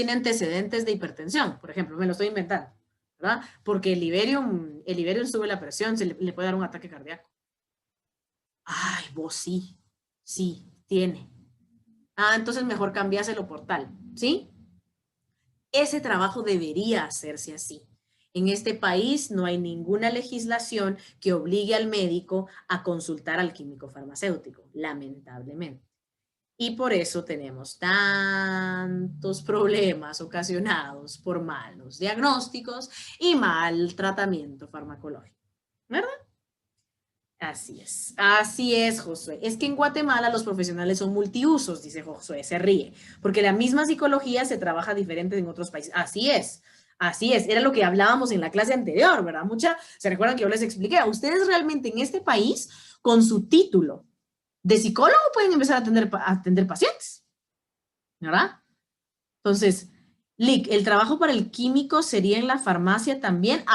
antecedentes de hipertensión, por ejemplo, me lo estoy inventando, ¿verdad? Porque el Iberium sube la presión, le puede dar un ataque cardíaco. Ay, vos sí, tiene. Ah, entonces mejor cambiáselo por tal, ¿sí? Ese trabajo debería hacerse así. En este país no hay ninguna legislación que obligue al médico a consultar al químico farmacéutico, lamentablemente. Y por eso tenemos tantos problemas ocasionados por malos diagnósticos y mal tratamiento farmacológico, ¿verdad? Así es, Josué. Es que en Guatemala los profesionales son multiusos, dice Josué, se ríe, porque la misma psicología se trabaja diferente en otros países. Así es, era lo que hablábamos en la clase anterior, ¿verdad? Se recuerdan que yo les expliqué, a ustedes realmente en este país, con su título de psicólogo pueden empezar a atender pacientes, ¿verdad? Entonces, Lick, el trabajo para el químico sería en la farmacia también.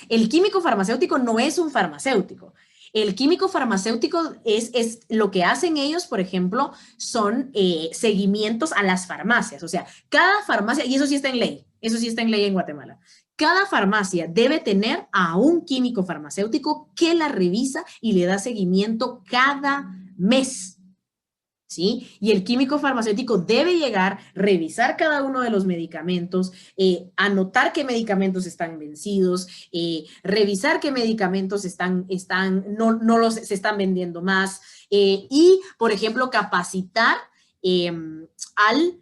El químico farmacéutico no es un farmacéutico. El químico farmacéutico es lo que hacen ellos, por ejemplo, son seguimientos a las farmacias. O sea, cada farmacia, y eso sí está en ley en Guatemala. Cada farmacia debe tener a un químico farmacéutico que la revisa y le da seguimiento cada mes. ¿Sí? Y el químico farmacéutico debe llegar, revisar cada uno de los medicamentos, anotar qué medicamentos están vencidos, revisar qué medicamentos se están vendiendo más, y, por ejemplo, capacitar al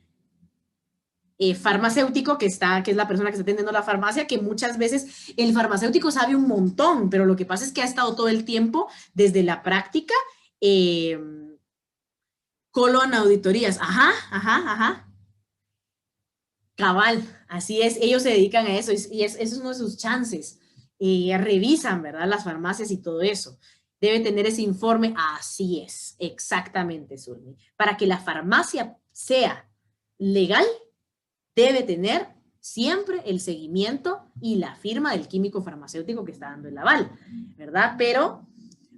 farmacéutico que es la persona que está atendiendo la farmacia, que muchas veces el farmacéutico sabe un montón, pero lo que pasa es que ha estado todo el tiempo desde la práctica con auditorías. Ajá. Cabal, así es, ellos se dedican a eso y eso es uno de sus chances. Revisan, ¿verdad? Las farmacias y todo eso. Debe tener ese informe. Así es, exactamente, Zulmi. Para que la farmacia sea legal, debe tener siempre el seguimiento y la firma del químico farmacéutico que está dando el aval, ¿verdad?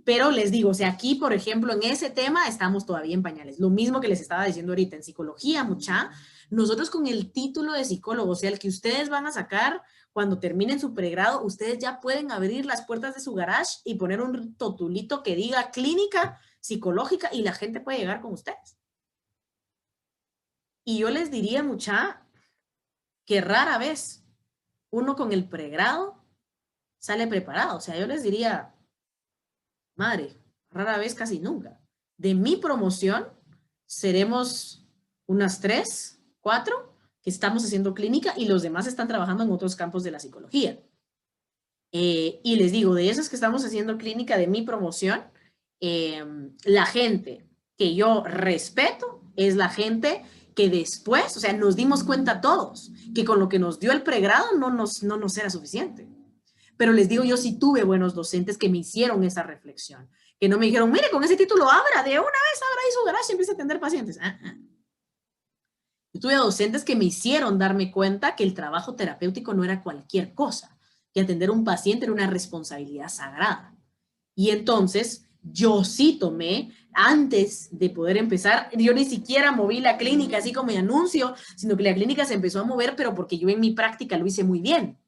Pero les digo, o sea, aquí, por ejemplo, en ese tema estamos todavía en pañales. Lo mismo que les estaba diciendo ahorita, en psicología, nosotros con el título de psicólogo, o sea, el que ustedes van a sacar cuando terminen su pregrado, ustedes ya pueden abrir las puertas de su garage y poner un totulito que diga clínica psicológica y la gente puede llegar con ustedes. Y yo les diría, que rara vez uno con el pregrado sale preparado. O sea, yo les diría, madre, rara vez, casi nunca. De mi promoción, seremos unas 3, 4 que estamos haciendo clínica y los demás están trabajando en otros campos de la psicología. Y les digo, de esos que estamos haciendo clínica de mi promoción, la gente que yo respeto es la gente que después, o sea, nos dimos cuenta todos que con lo que nos dio el pregrado no nos era suficiente. Pero les digo, yo sí tuve buenos docentes que me hicieron esa reflexión, que no me dijeron, mire, con ese título abra, de una vez abra ahí su garage y empieza a atender pacientes. Yo tuve docentes que me hicieron darme cuenta que el trabajo terapéutico no era cualquier cosa, que atender a un paciente era una responsabilidad sagrada. Y entonces yo sí tomé, antes de poder empezar, yo ni siquiera moví la clínica así como mi anuncio, sino que la clínica se empezó a mover, pero porque yo en mi práctica lo hice muy bien.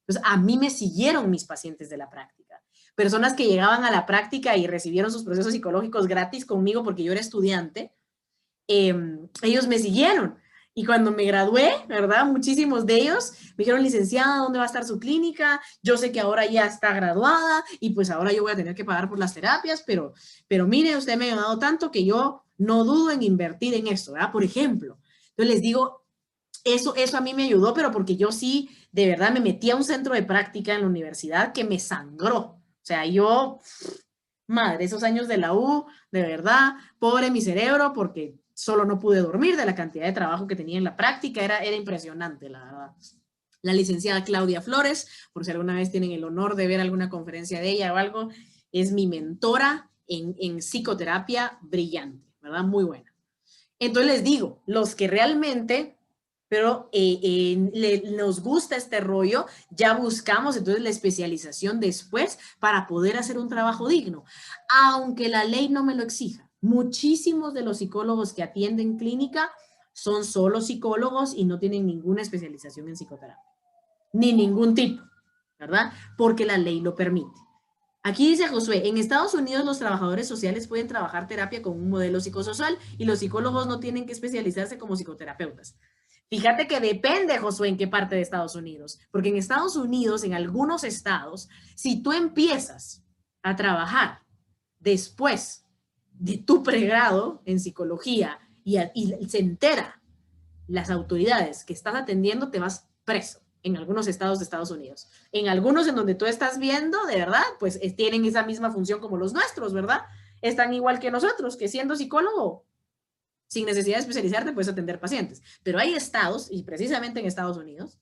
Entonces, a mí me siguieron mis pacientes de la práctica. Personas que llegaban a la práctica y recibieron sus procesos psicológicos gratis conmigo porque yo era estudiante, ellos me siguieron. Y cuando me gradué, ¿verdad? Muchísimos de ellos me dijeron, licenciada, ¿dónde va a estar su clínica? Yo sé que ahora ya está graduada y pues ahora yo voy a tener que pagar por las terapias, pero mire, usted me ha ayudado tanto que yo no dudo en invertir en esto, ¿verdad? Por ejemplo. Entonces les digo, eso a mí me ayudó, pero porque yo sí, de verdad, me metí a un centro de práctica en la universidad que me sangró. O sea, yo, madre, esos años de la U, de verdad, pobre mi cerebro, porque solo no pude dormir de la cantidad de trabajo que tenía en la práctica, era impresionante, la verdad. La licenciada Claudia Flores, por si alguna vez tienen el honor de ver alguna conferencia de ella o algo, es mi mentora en psicoterapia brillante, ¿verdad? Muy buena. Entonces les digo, los que realmente pero nos gusta este rollo, ya buscamos entonces la especialización después para poder hacer un trabajo digno, aunque la ley no me lo exija. Muchísimos de los psicólogos que atienden clínica son solo psicólogos y no tienen ninguna especialización en psicoterapia, ni ningún tipo, ¿verdad? Porque la ley lo permite. Aquí dice Josué, en Estados Unidos los trabajadores sociales pueden trabajar terapia con un modelo psicosocial y los psicólogos no tienen que especializarse como psicoterapeutas. Fíjate que depende, Josué, en qué parte de Estados Unidos, porque en Estados Unidos, en algunos estados, si tú empiezas a trabajar después de tu pregrado en psicología y se entera las autoridades que estás atendiendo, te vas preso en algunos estados de Estados Unidos. En algunos en donde tú estás viendo, de verdad, pues tienen esa misma función como los nuestros, ¿verdad? Están igual que nosotros, que siendo psicólogo, sin necesidad de especializarte, puedes atender pacientes. Pero hay estados, y precisamente en Estados Unidos,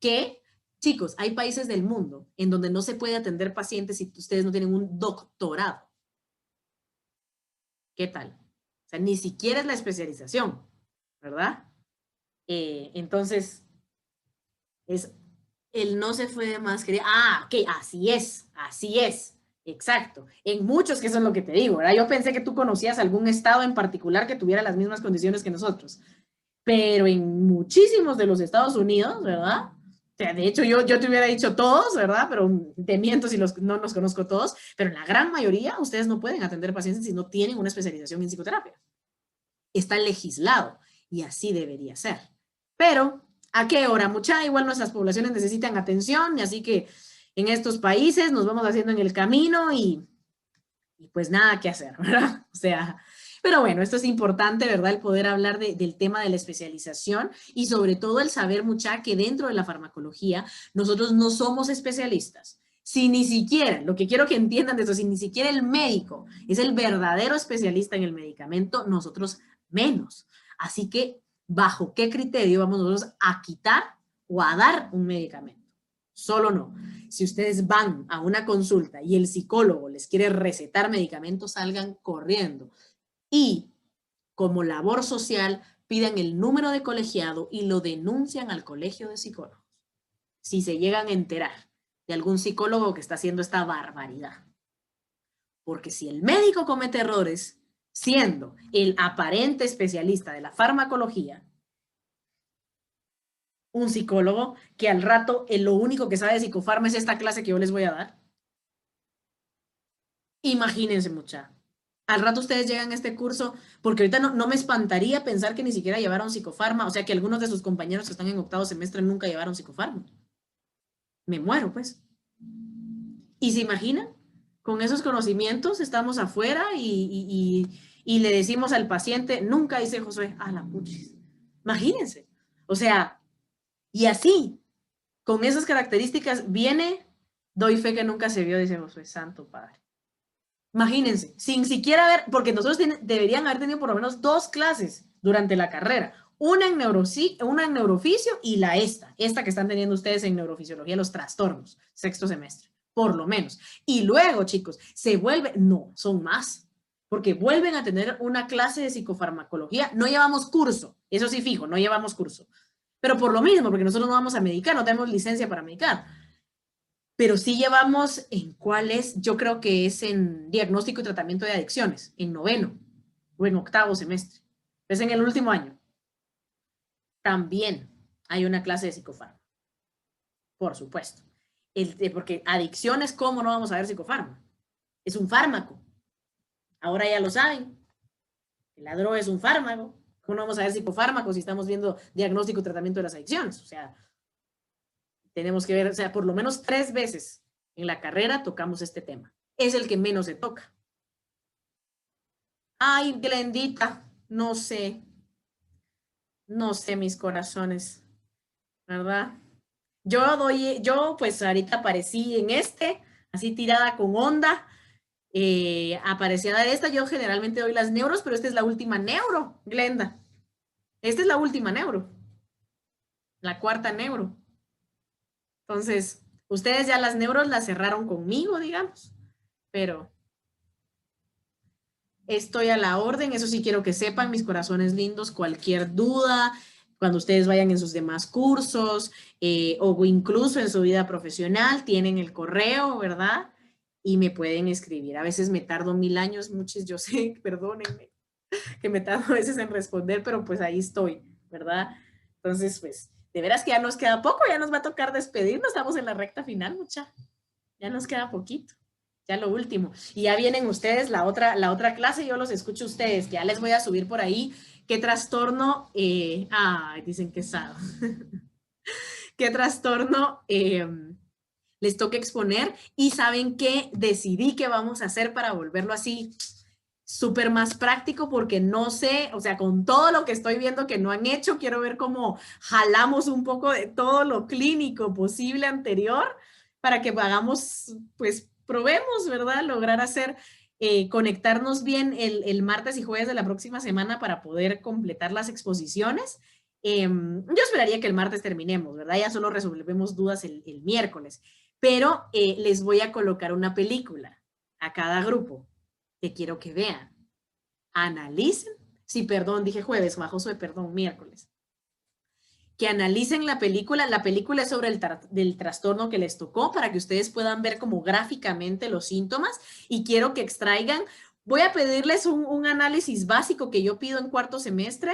que, chicos, hay países del mundo en donde no se puede atender pacientes si ustedes no tienen un doctorado. ¿Qué tal? O sea, ni siquiera es la especialización, ¿verdad? Entonces, él no se fue de más que... ok, así es, exacto. En muchos, que eso es lo que te digo, ¿verdad? Yo pensé que tú conocías algún estado en particular que tuviera las mismas condiciones que nosotros, pero en muchísimos de los Estados Unidos, ¿verdad? O sea, de hecho, yo te hubiera dicho todos, ¿verdad? Pero te miento si no los conozco todos, pero en la gran mayoría ustedes no pueden atender pacientes si no tienen una especialización en psicoterapia. Está legislado y así debería ser. Pero, ¿a qué hora? Mucha, igual nuestras poblaciones necesitan atención, y así que en estos países nos vamos haciendo en el camino y pues nada que hacer, ¿verdad? O sea, pero bueno, esto es importante, ¿verdad? El poder hablar del tema de la especialización y sobre todo el saber, mucha, que dentro de la farmacología nosotros no somos especialistas. Si ni siquiera, lo que quiero que entiendan de esto, si ni siquiera el médico es el verdadero especialista en el medicamento, nosotros menos. Así que, ¿bajo qué criterio vamos nosotros a quitar o a dar un medicamento? Solo no. Si ustedes van a una consulta y el psicólogo les quiere recetar medicamentos, salgan corriendo. Y como labor social, pidan el número de colegiado y lo denuncian al colegio de psicólogos. Si se llegan a enterar de algún psicólogo que está haciendo esta barbaridad. Porque si el médico comete errores, siendo el aparente especialista de la farmacología, un psicólogo que al rato lo único que sabe de psicofarma es esta clase que yo les voy a dar. Imagínense, mucha. Al rato ustedes llegan a este curso, porque ahorita no me espantaría pensar que ni siquiera llevaron psicofarma, o sea que algunos de sus compañeros que están en octavo semestre nunca llevaron psicofarma. Me muero, pues. ¿Y se imaginan? Con esos conocimientos estamos afuera y le decimos al paciente, nunca, dice Josué, a la puchis. Imagínense. O sea, y así, con esas características, viene, doy fe que nunca se vio, dice Josué, santo padre. Imagínense, sin siquiera ver, porque nosotros deberían haber tenido por lo menos 2 clases durante la carrera. Una en neurofisio y esta que están teniendo ustedes en neurofisiología, los trastornos, 6º semestre, por lo menos. Y luego, chicos, no, son más, porque vuelven a tener una clase de psicofarmacología. No llevamos curso, eso sí fijo, no llevamos curso. Pero por lo mismo, porque nosotros no vamos a medicar, no tenemos licencia para medicar. Pero sí llevamos en cuál es, yo creo que es en diagnóstico y tratamiento de adicciones, en 9º o en 8º semestre. Es en el último año. También hay una clase de psicofarma. Por supuesto. Porque adicciones, ¿cómo no vamos a ver psicofarma? Es un fármaco. Ahora ya lo saben. La droga es un fármaco. ¿Cómo no vamos a ver psicofármacos si estamos viendo diagnóstico y tratamiento de las adicciones? O sea, tenemos que ver, o sea, por lo menos 3 veces en la carrera tocamos este tema. Es el que menos se toca. Ay, Glendita, no sé mis corazones, ¿verdad? Yo pues ahorita aparecí en así tirada con onda, aparecida de esta, yo generalmente doy las neuros, pero esta es la última neuro, Glenda. Esta es la última neuro, la 4ª neuro. Entonces, ustedes ya las neuros las cerraron conmigo, digamos, pero estoy a la orden, eso sí quiero que sepan, mis corazones lindos, cualquier duda, Cuando ustedes vayan en sus demás cursos o incluso en su vida profesional, tienen el correo, ¿verdad? Y me pueden escribir. A veces me tardo 1000 años, muchos, yo sé, perdónenme, que me tardo a veces en responder, pero pues ahí estoy, ¿verdad? Entonces, pues, de veras que ya nos queda poco, ya nos va a tocar despedirnos, estamos en la recta final, mucha. Ya nos queda poquito, ya lo último. Y ya vienen ustedes, la otra clase, yo los escucho a ustedes, que ya les voy a subir por ahí qué trastorno, dicen que es sado. Qué trastorno les toca exponer y saben qué decidí que vamos a hacer para volverlo así súper más práctico, porque no sé, o sea, con todo lo que estoy viendo que no han hecho, quiero ver cómo jalamos un poco de todo lo clínico posible anterior para que hagamos, pues probemos, ¿verdad? Lograr hacer, conectarnos bien el martes y jueves de la próxima semana para poder completar las exposiciones. Yo esperaría que el martes terminemos, ¿verdad? Ya solo resolvemos dudas el miércoles, pero les voy a colocar una película a cada grupo que quiero que vean, analicen, sí, perdón, dije jueves, bajo su perdón, miércoles, que analicen la película es sobre del trastorno que les tocó, para que ustedes puedan ver como gráficamente los síntomas, y quiero que extraigan, voy a pedirles un análisis básico que yo pido en cuarto semestre,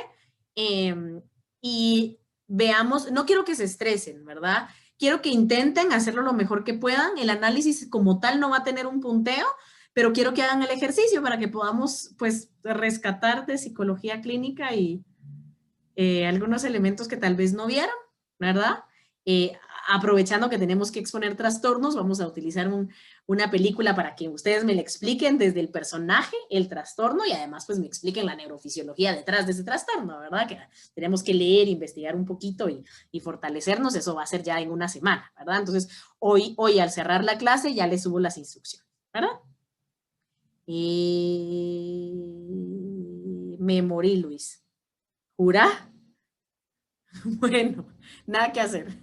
y veamos, no quiero que se estresen, ¿verdad? Quiero que intenten hacerlo lo mejor que puedan, el análisis como tal no va a tener un punteo, pero quiero que hagan el ejercicio para que podamos, pues, rescatar de psicología clínica y algunos elementos que tal vez no vieron, ¿verdad? Aprovechando que tenemos que exponer trastornos, vamos a utilizar una película para que ustedes me la expliquen desde el personaje, el trastorno, y además pues me expliquen la neurofisiología detrás de ese trastorno, ¿verdad? Que tenemos que leer, investigar un poquito y fortalecernos, eso va a ser ya en una semana, ¿verdad? Entonces, hoy al cerrar la clase ya les subo las instrucciones, ¿verdad? Me morí, Luis. ¿Jura? Bueno, nada que hacer.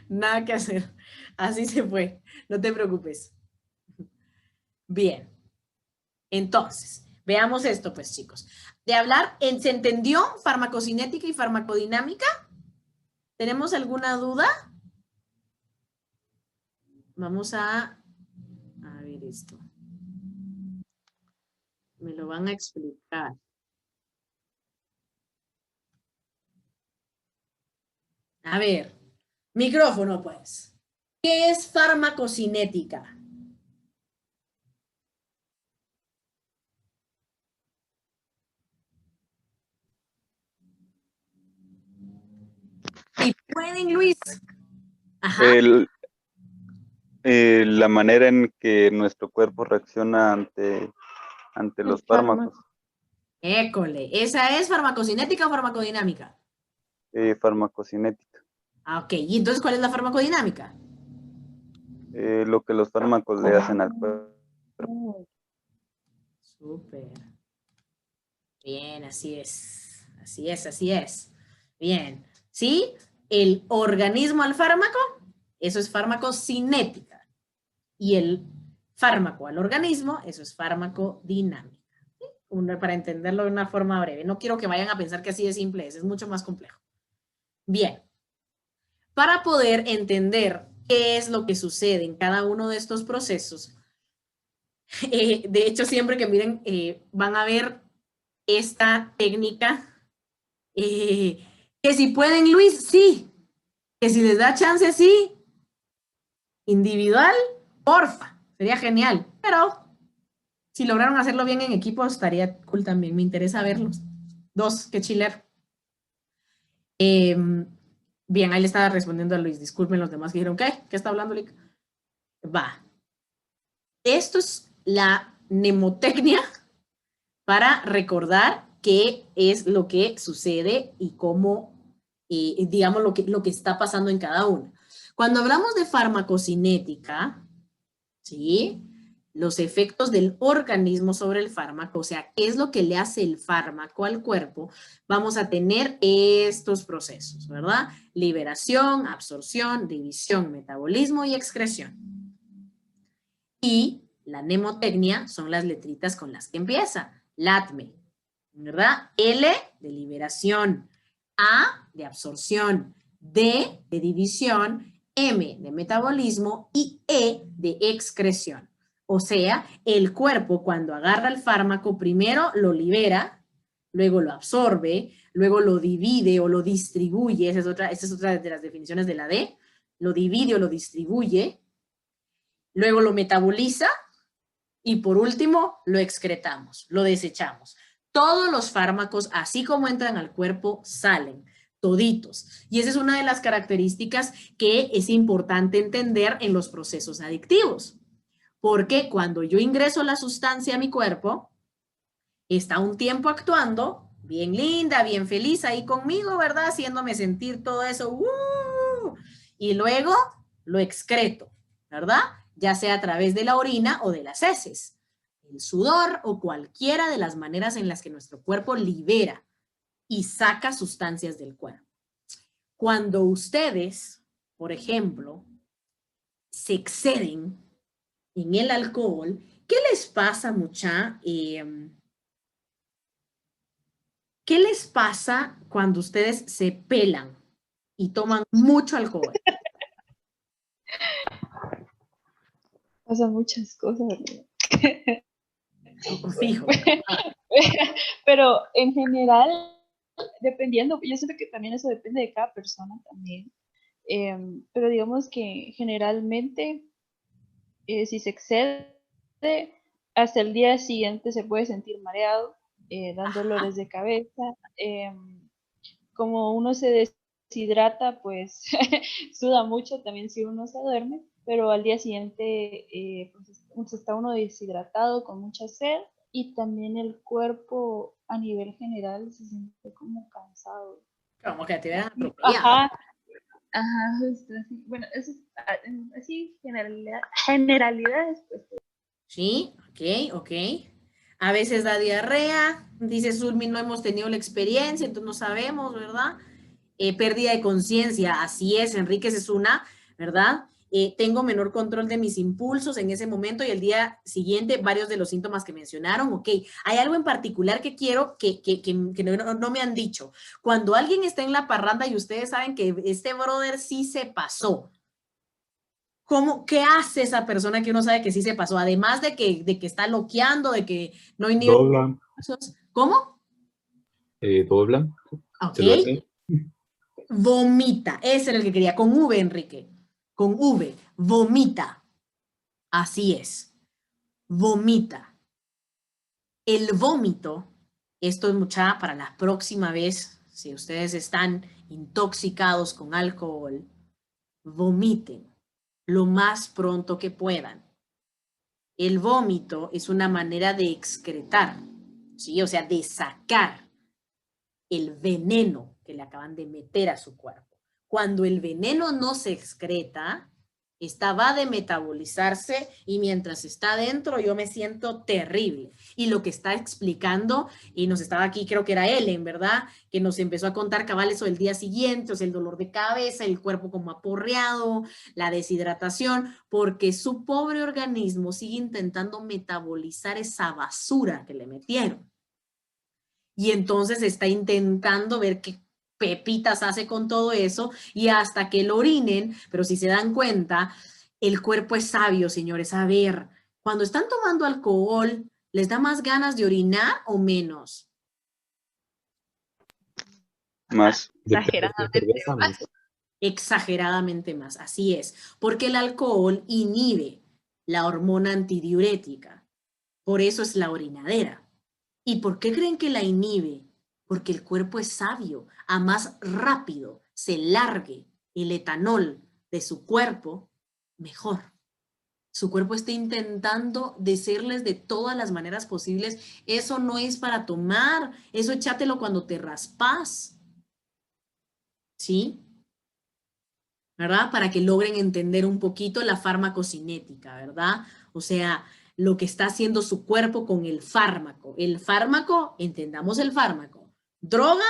Nada que hacer. Así se fue. No te preocupes. Bien. Entonces, veamos esto, pues, chicos. De hablar, ¿se entendió farmacocinética y farmacodinámica? ¿Tenemos alguna duda? Vamos a ver esto. Me lo van a explicar. A ver, micrófono, pues. ¿Qué es farmacocinética? Si pueden, Luis. Ajá. La manera en que nuestro cuerpo reacciona ante los fármacos. École, ¿esa es farmacocinética o farmacodinámica? Farmacocinética. Ah, ok. ¿Y entonces cuál es la farmacodinámica? Lo que los fármacos le hacen al cuerpo. Súper. Bien, así es. Así es, así es. Bien. ¿Sí? El organismo al fármaco, eso es farmacocinética. Y el fármaco al organismo, eso es farmacodinámica. ¿Sí? Para entenderlo de una forma breve. No quiero que vayan a pensar que así de simple es mucho más complejo. Bien. Para poder entender qué es lo que sucede en cada uno de estos procesos, de hecho, siempre que miren, van a ver esta técnica, que si pueden, Luis, sí, que si les da chance, sí, individual, porfa, sería genial, pero si lograron hacerlo bien en equipo, estaría cool también, me interesa verlos. 2, qué chiller. Bien, ahí le estaba respondiendo a Luis, disculpen los demás que dijeron, ¿qué? ¿Qué está hablando, Lick? Va. Esto es la mnemotecnia para recordar qué es lo que sucede y cómo, digamos, lo que está pasando en cada uno. Cuando hablamos de farmacocinética, ¿sí? Los efectos del organismo sobre el fármaco, o sea, qué es lo que le hace el fármaco al cuerpo, vamos a tener estos procesos, ¿verdad? Liberación, absorción, división, metabolismo y excreción. Y la mnemotecnia son las letritas con las que empieza. LATME, ¿verdad? L de liberación, A de absorción, D de división, M de metabolismo y E de excreción. O sea, el cuerpo cuando agarra el fármaco primero lo libera, luego lo absorbe, luego lo divide o lo distribuye, esa es otra de las definiciones de la D, lo divide o lo distribuye, luego lo metaboliza y por último lo excretamos, lo desechamos. Todos los fármacos, así como entran al cuerpo, salen, toditos. Y esa es una de las características que es importante entender en los procesos adictivos. Porque cuando yo ingreso la sustancia a mi cuerpo, está un tiempo actuando, bien linda, bien feliz ahí conmigo, ¿verdad? Haciéndome sentir todo eso. Y luego lo excreto, ¿verdad? Ya sea a través de la orina o de las heces, el sudor o cualquiera de las maneras en las que nuestro cuerpo libera y saca sustancias del cuerpo. Cuando ustedes, por ejemplo, se exceden en el alcohol, ¿qué les pasa, mucha? ¿Qué les pasa cuando ustedes se pelan y toman mucho alcohol? Pasan muchas cosas. Fijo. Pero en general, dependiendo, yo siento que también eso depende de cada persona también. Pero digamos que generalmente, si se excede, hasta el día siguiente se puede sentir mareado, dan dolores de cabeza. Como uno se deshidrata, pues suda mucho también si uno se duerme, pero al día siguiente pues está uno deshidratado con mucha sed y también el cuerpo a nivel general se siente como cansado. Como que te vean atropellado. Ajá, justo así. Bueno, eso es así, generalidades, pues. Sí, ok. A veces da diarrea, dice Zulmi, no hemos tenido la experiencia, entonces no sabemos, ¿verdad? Pérdida de conciencia, así es, Enríquez es una, ¿verdad? Tengo menor control de mis impulsos en ese momento y el día siguiente varios de los síntomas que mencionaron, ok. Hay algo en particular que quiero que no me han dicho. Cuando alguien está en la parranda y ustedes saben que este brother sí se pasó, ¿qué hace esa persona que uno sabe que sí se pasó? Además de que está loqueando, de que no hay ni... Doblan. ¿Cómo? Doblan. Ok. Se lo hacen. Vomita. Ese era el que quería. Con V, Enrique. Con V. Vomita. Así es. Vomita. El vómito, esto es mucha para la próxima vez, si ustedes están intoxicados con alcohol, vomiten lo más pronto que puedan. El vómito es una manera de excretar, ¿sí? O sea, de sacar el veneno que le acaban de meter a su cuerpo. Cuando el veneno no se excreta, va de metabolizarse y mientras está dentro yo me siento terrible. Y lo que está explicando, y nos estaba aquí, creo que era Ellen, ¿verdad? Que nos empezó a contar cabal eso del día siguiente, o sea, el dolor de cabeza, el cuerpo como aporreado, la deshidratación, porque su pobre organismo sigue intentando metabolizar esa basura que le metieron. Y entonces está intentando ver qué pepitas hace con todo eso y hasta que lo orinen, pero si se dan cuenta, el cuerpo es sabio, señores. A ver, cuando están tomando alcohol, ¿les da más ganas de orinar o menos? Más. Exageradamente más. Exageradamente más, así es, porque el alcohol inhibe la hormona antidiurética, por eso es la orinadera. ¿Y por qué creen que la inhibe? Porque el cuerpo es sabio, a más rápido se largue el etanol de su cuerpo, mejor. Su cuerpo está intentando decirles de todas las maneras posibles, eso no es para tomar, eso échatelo cuando te raspas. ¿Sí? ¿Verdad? Para que logren entender un poquito la farmacocinética, ¿verdad? O sea, lo que está haciendo su cuerpo con el fármaco. El fármaco, entendamos el fármaco, droga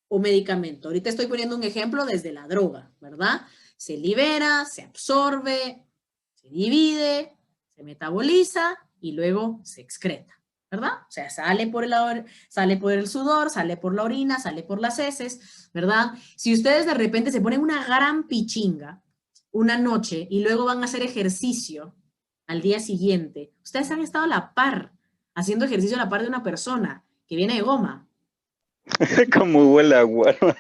o medicamento. Ahorita estoy poniendo un ejemplo desde la droga, ¿verdad? Se libera, se absorbe, se divide, se metaboliza y luego se excreta, ¿verdad? O sea, sale por el sudor, sale por la orina, sale por las heces, ¿verdad? Si ustedes de repente se ponen una gran pichinga una noche y luego van a hacer ejercicio al día siguiente, ustedes han estado a la par, haciendo ejercicio a la par de una persona que viene de goma. Como huele a guaro.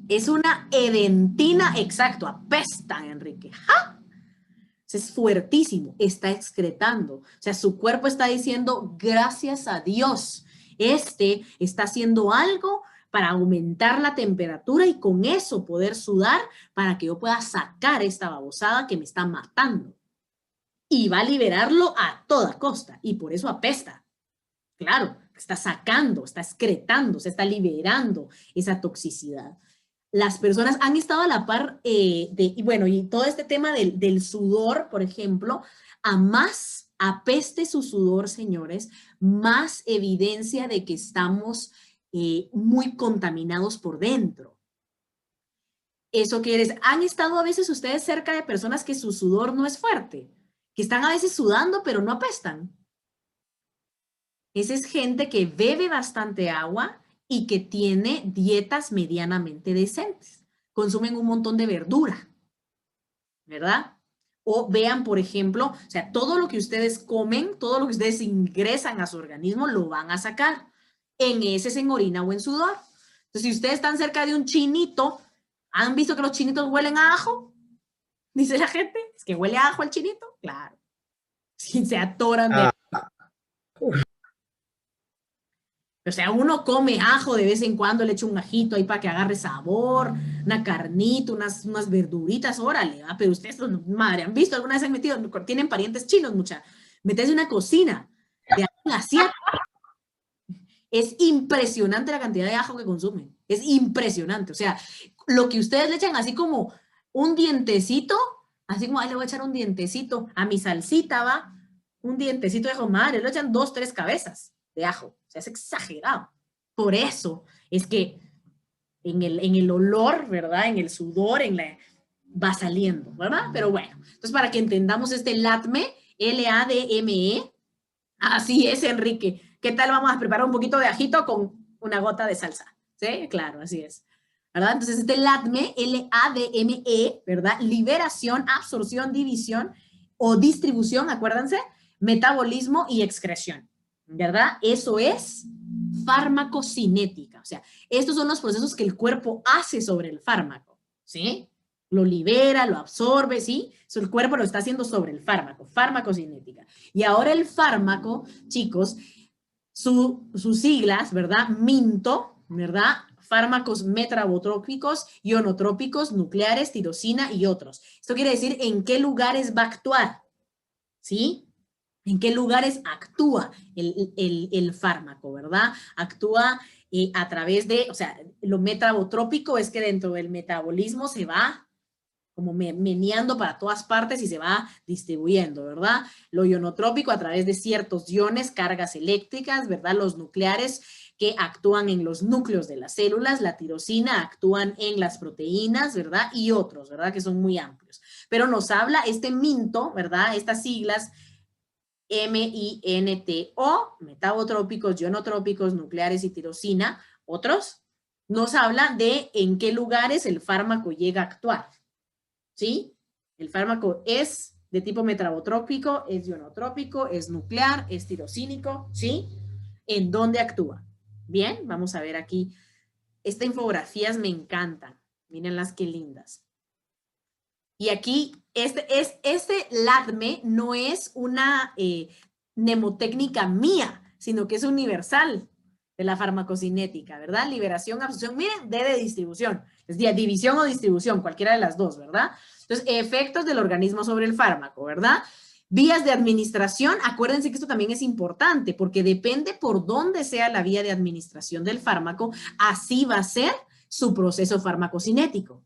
Es una edentina, exacto, apestan, Enrique. ¡Ja! Es fuertísimo, está excretando. O sea, su cuerpo está diciendo, gracias a Dios, este está haciendo algo para aumentar la temperatura y con eso poder sudar para que yo pueda sacar esta babosada que me está matando. Y va a liberarlo a toda costa y por eso apesta. Claro, está sacando, está excretando, se está liberando esa toxicidad. Las personas han estado a la par y bueno, y todo este tema del sudor, por ejemplo, a más apeste su sudor, señores, más evidencia de que estamos muy contaminados por dentro. Eso quiere decir, ¿han estado a veces ustedes cerca de personas que su sudor no es fuerte? Que están a veces sudando, pero no apestan. Esa es gente que bebe bastante agua y que tiene dietas medianamente decentes. Consumen un montón de verdura, ¿verdad? O vean, por ejemplo, o sea, todo lo que ustedes comen, todo lo que ustedes ingresan a su organismo, lo van a sacar en heces, en orina o en sudor. Entonces, si ustedes están cerca de un chinito, ¿han visto que los chinitos huelen a ajo? Dice la gente, ¿es que huele a ajo el chinito? Claro. Si se atoran de... O sea, uno come ajo de vez en cuando, le echa un ajito ahí para que agarre sabor, una carnita, unas verduritas, órale, ¿va? Pero ustedes, madre, ¿han visto? ¿Alguna vez han metido? Tienen parientes chinos, mucha. Metes una cocina de ajo asiático. Es impresionante la cantidad de ajo que consumen. Es impresionante. O sea, lo que ustedes le echan así como un dientecito, así como, ay, le voy a echar un dientecito a mi salsita, ¿va? Un dientecito de ajo, madre, le echan 2, 3 cabezas de ajo. O sea, es exagerado. Por eso es que en el olor, ¿verdad? En el sudor, va saliendo, ¿verdad? Pero bueno, entonces para que entendamos este LADME, L-A-D-M-E, así es, Enrique. ¿Qué tal vamos a preparar un poquito de ajito con una gota de salsa? ¿Sí? Claro, así es. ¿Verdad? Entonces este LADME, L-A-D-M-E, ¿verdad? Liberación, absorción, división o distribución, acuérdense, metabolismo y excreción. ¿Verdad? Eso es farmacocinética. O sea, estos son los procesos que el cuerpo hace sobre el fármaco, ¿sí? Lo libera, lo absorbe, ¿sí? Eso el cuerpo lo está haciendo sobre el fármaco, farmacocinética. Y ahora el fármaco, chicos, sus siglas, ¿verdad? MINTO, ¿verdad? Fármacos metravotrópicos, ionotrópicos, nucleares, tirosina y otros. Esto quiere decir en qué lugares va a actuar, ¿sí? ¿En qué lugares actúa el fármaco, verdad? Actúa a través de, o sea, lo metavotrópico es que dentro del metabolismo se va como meneando para todas partes y se va distribuyendo, ¿verdad? Lo ionotrópico a través de ciertos iones, cargas eléctricas, ¿verdad? Los nucleares que actúan en los núcleos de las células, la tirosina actúan en las proteínas, ¿verdad? Y otros, ¿verdad? Que son muy amplios. Pero nos habla este MINTO, ¿verdad? Estas siglas M-I-N-T-O, metavotrópicos, ionotrópicos, nucleares y tirosina, otros, nos habla de en qué lugares el fármaco llega a actuar, ¿sí? El fármaco es de tipo metavotrópico, es ionotrópico, es nuclear, es tirosínico, ¿sí? ¿En dónde actúa? Bien, vamos a ver aquí. Estas infografías me encantan. Mírenlas qué lindas. Y aquí, este LADME no es una mnemotécnica mía, sino que es universal de la farmacocinética, ¿verdad? Liberación, absorción, miren, D de distribución. Es división o distribución, cualquiera de las dos, ¿verdad? Entonces, efectos del organismo sobre el fármaco, ¿verdad? Vías de administración, acuérdense que esto también es importante, porque depende por dónde sea la vía de administración del fármaco, así va a ser su proceso farmacocinético.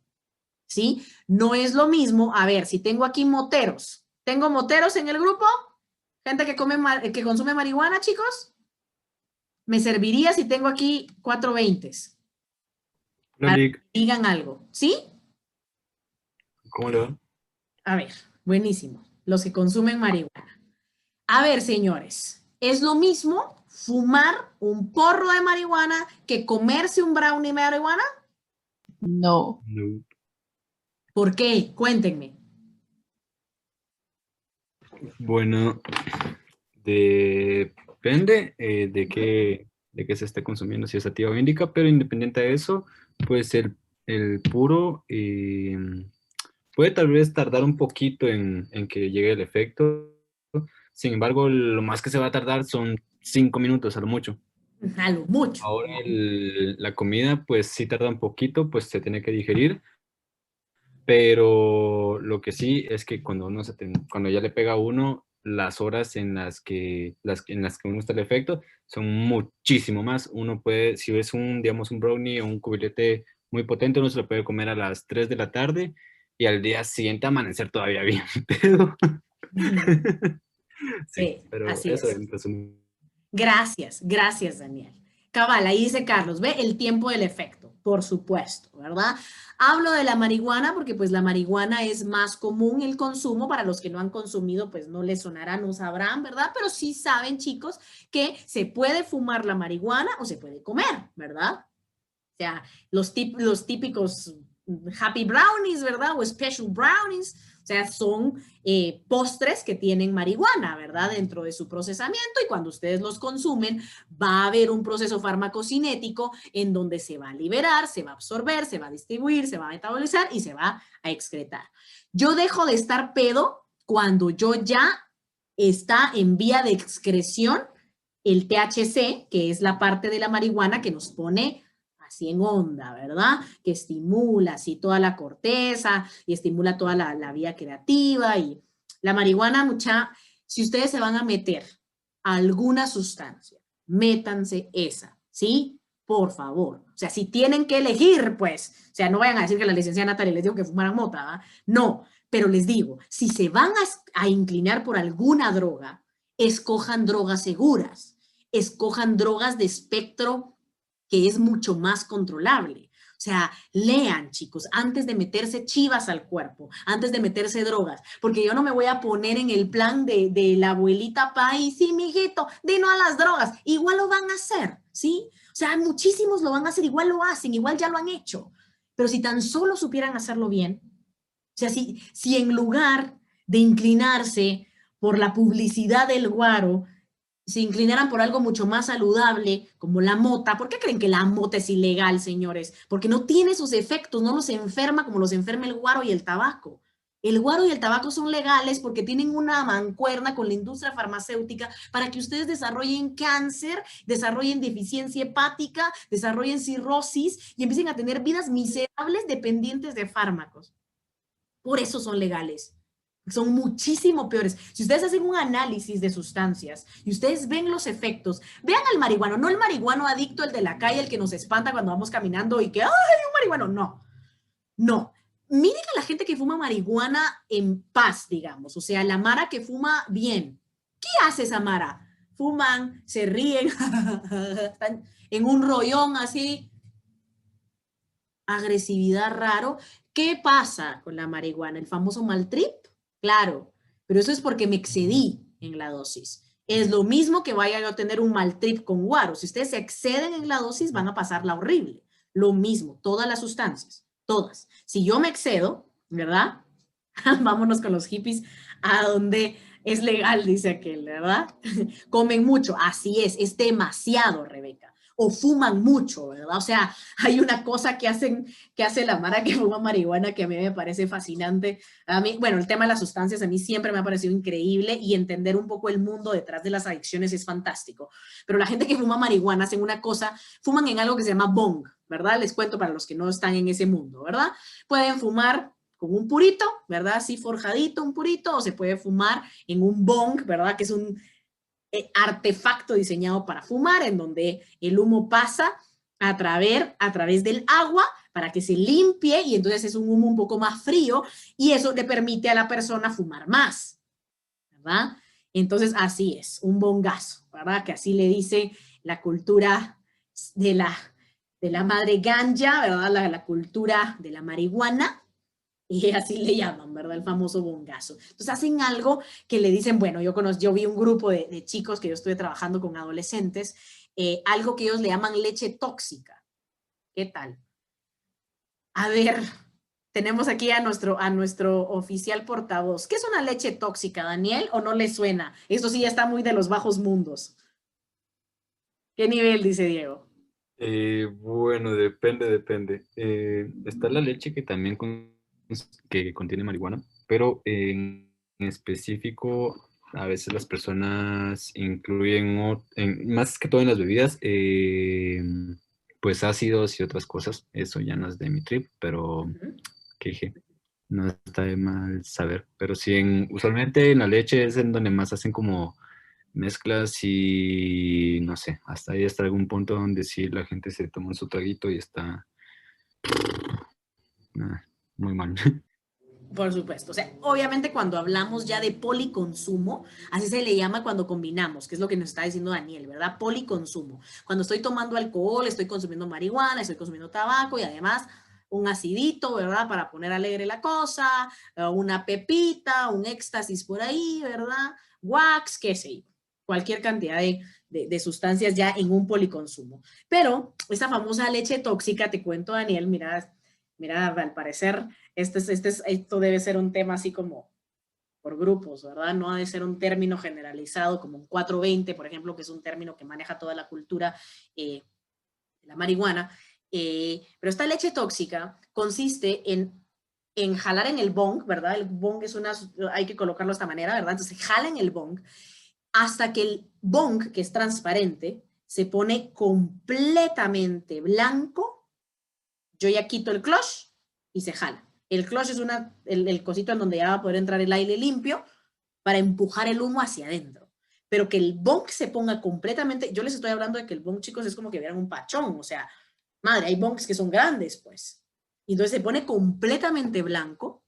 ¿Sí? No es lo mismo, a ver, si tengo aquí moteros, ¿tengo moteros en el grupo? ¿Gente que consume marihuana, chicos? Me serviría si tengo aquí 420s. Para que digan algo, ¿sí? ¿Cómo le va? A ver, buenísimo. Los que consumen marihuana. A ver, señores, es lo mismo fumar un porro de marihuana que comerse un brownie de marihuana. No. No. ¿Por qué? Cuéntenme. Bueno, depende de qué se esté consumiendo, si es sativa o índica, pero independiente de eso, pues el puro puede tal vez tardar un poquito en que llegue el efecto. Sin embargo, lo más que se va a tardar son 5 minutos a lo mucho. A lo mucho. Ahora la comida, pues sí tarda un poquito, pues se tiene que digerir, pero lo que sí es que cuando cuando ya le pega a uno, las horas en las que uno está el efecto son muchísimo más. Uno puede, si ves digamos, un brownie o un cubilete muy potente, uno se lo puede comer a las 3 de la tarde y al día siguiente amanecer todavía bien pedo. Sí, Sí, pero así eso es. en resumen. Gracias, Daniel. Cabal, ahí dice Carlos, ve el tiempo del efecto, por supuesto, ¿verdad? Hablo de la marihuana porque pues la marihuana es más común el consumo, para los que no han consumido pues no les sonará, no sabrán, ¿verdad? Pero sí saben, chicos, que se puede fumar la marihuana o se puede comer, ¿verdad? O sea, los típicos happy brownies, ¿verdad? O special brownies, o sea, son postres que tienen marihuana, ¿verdad? Dentro de su procesamiento, y cuando ustedes los consumen, va a haber un proceso farmacocinético en donde se va a liberar, se va a absorber, se va a distribuir, se va a metabolizar y se va a excretar. Yo dejo de estar pedo cuando yo ya está en vía de excreción el THC, que es la parte de la marihuana que nos pone así en onda, ¿verdad? Que estimula así toda la corteza y estimula toda la vía creativa. Y la marihuana, si ustedes se van a meter a alguna sustancia, métanse esa, ¿sí? Por favor. O sea, si tienen que elegir, pues, o sea, no vayan a decir que la licenciada Natalia les dijo que fumaran mota, ¿verdad? No, pero les digo, si se van a inclinar por alguna droga, escojan drogas seguras, escojan drogas de espectro que es mucho más controlable. O sea, lean, chicos, antes de meterse chivas al cuerpo, antes de meterse drogas, porque yo no me voy a poner en el plan de la abuelita país, sí, mijito, di no a las drogas, igual lo van a hacer, ¿sí? O sea, muchísimos lo van a hacer, igual lo hacen, igual ya lo han hecho, pero si tan solo supieran hacerlo bien, o sea, si en lugar de inclinarse por la publicidad del guaro, se inclinaran por algo mucho más saludable, como la mota. ¿Por qué creen que la mota es ilegal, señores? Porque no tiene sus efectos, no los enferma como los enferma el guaro y el tabaco. El guaro y el tabaco son legales porque tienen una mancuerna con la industria farmacéutica para que ustedes desarrollen cáncer, desarrollen deficiencia hepática, desarrollen cirrosis y empiecen a tener vidas miserables dependientes de fármacos. Por eso son legales. Son muchísimo peores. Si ustedes hacen un análisis de sustancias y ustedes ven los efectos, vean al marihuano, no el marihuano adicto, el de la calle, el que nos espanta cuando vamos caminando y que, ¡ay, un marihuano! No, no. Miren a la gente que fuma marihuana en paz, digamos. O sea, la mara que fuma bien. ¿Qué hace esa mara? Fuman, se ríen, están en un rollón así. Agresividad raro. ¿Qué pasa con la marihuana? ¿El famoso mal trip? Claro, pero eso es porque me excedí en la dosis. Es lo mismo que vaya yo a tener un mal trip con guaro. Si ustedes se exceden en la dosis, van a pasarla horrible. Lo mismo, todas las sustancias, todas. Si yo me excedo, ¿verdad? Vámonos con los hippies a donde es legal, dice aquel, ¿verdad? Comen mucho, así es demasiado, Rebeca. O fuman mucho, ¿verdad? O sea, hay una cosa que hace la mara que fuma marihuana que a mí me parece fascinante. A mí, bueno, el tema de las sustancias a mí siempre me ha parecido increíble y entender un poco el mundo detrás de las adicciones es fantástico. Pero la gente que fuma marihuana hacen una cosa, fuman en algo que se llama bong, ¿verdad? Les cuento para los que no están en ese mundo, ¿verdad? Pueden fumar con un purito, ¿verdad? Así forjadito, un purito, o se puede fumar en un bong, ¿verdad? Que es un artefacto diseñado para fumar, en donde el humo pasa a través del agua para que se limpie y entonces es un humo un poco más frío y eso le permite a la persona fumar más, ¿verdad? Entonces así es, un bongazo, ¿verdad? Que así le dice la cultura de la madre ganja, ¿verdad? La cultura de la marihuana. Y así le llaman, ¿verdad? El famoso bongazo. Entonces hacen algo que le dicen, bueno, yo vi un grupo de chicos que yo estuve trabajando con adolescentes, algo que ellos le llaman leche tóxica. ¿Qué tal? A ver, tenemos aquí a nuestro oficial portavoz. ¿Qué es una leche tóxica, Daniel? ¿O no le suena? Esto sí ya está muy de los bajos mundos. ¿Qué nivel, dice Diego? Bueno, depende. Está la leche que también que contiene marihuana, pero en específico, a veces las personas incluyen, más que todo en las bebidas, pues ácidos y otras cosas. Eso ya no es de mi trip, pero que dije, no está de mal saber. Pero sí, usualmente en la leche es en donde más hacen como mezclas y no sé, hasta ahí hasta algún punto donde sí la gente se toma su traguito y está muy mal. Por supuesto. O sea, obviamente cuando hablamos ya de policonsumo, así se le llama cuando combinamos, que es lo que nos está diciendo Daniel, ¿verdad? Policonsumo. Cuando estoy tomando alcohol, estoy consumiendo marihuana, estoy consumiendo tabaco y además un acidito, ¿verdad? Para poner alegre la cosa, una pepita, un éxtasis por ahí, ¿verdad? Wax, qué sé yo. Cualquier cantidad de sustancias ya en un policonsumo. Pero esta famosa leche tóxica, te cuento, Daniel, mira, al parecer esto debe ser un tema así como por grupos, ¿verdad? No ha de ser un término generalizado como un 420, por ejemplo, que es un término que maneja toda la cultura de la marihuana. Pero esta leche tóxica consiste en jalar en el bong, ¿verdad? El bong hay que colocarlo de esta manera, ¿verdad? Entonces jala en el bong hasta que el bong, que es transparente, se pone completamente blanco. Yo ya quito el clutch y se jala. El clutch es el cosito en donde ya va a poder entrar el aire limpio para empujar el humo hacia adentro. Pero que el bong se ponga completamente, yo les estoy hablando de que el bong, chicos, es como que vieran un pachón, o sea, madre, hay bongs que son grandes, pues. Y entonces se pone completamente blanco,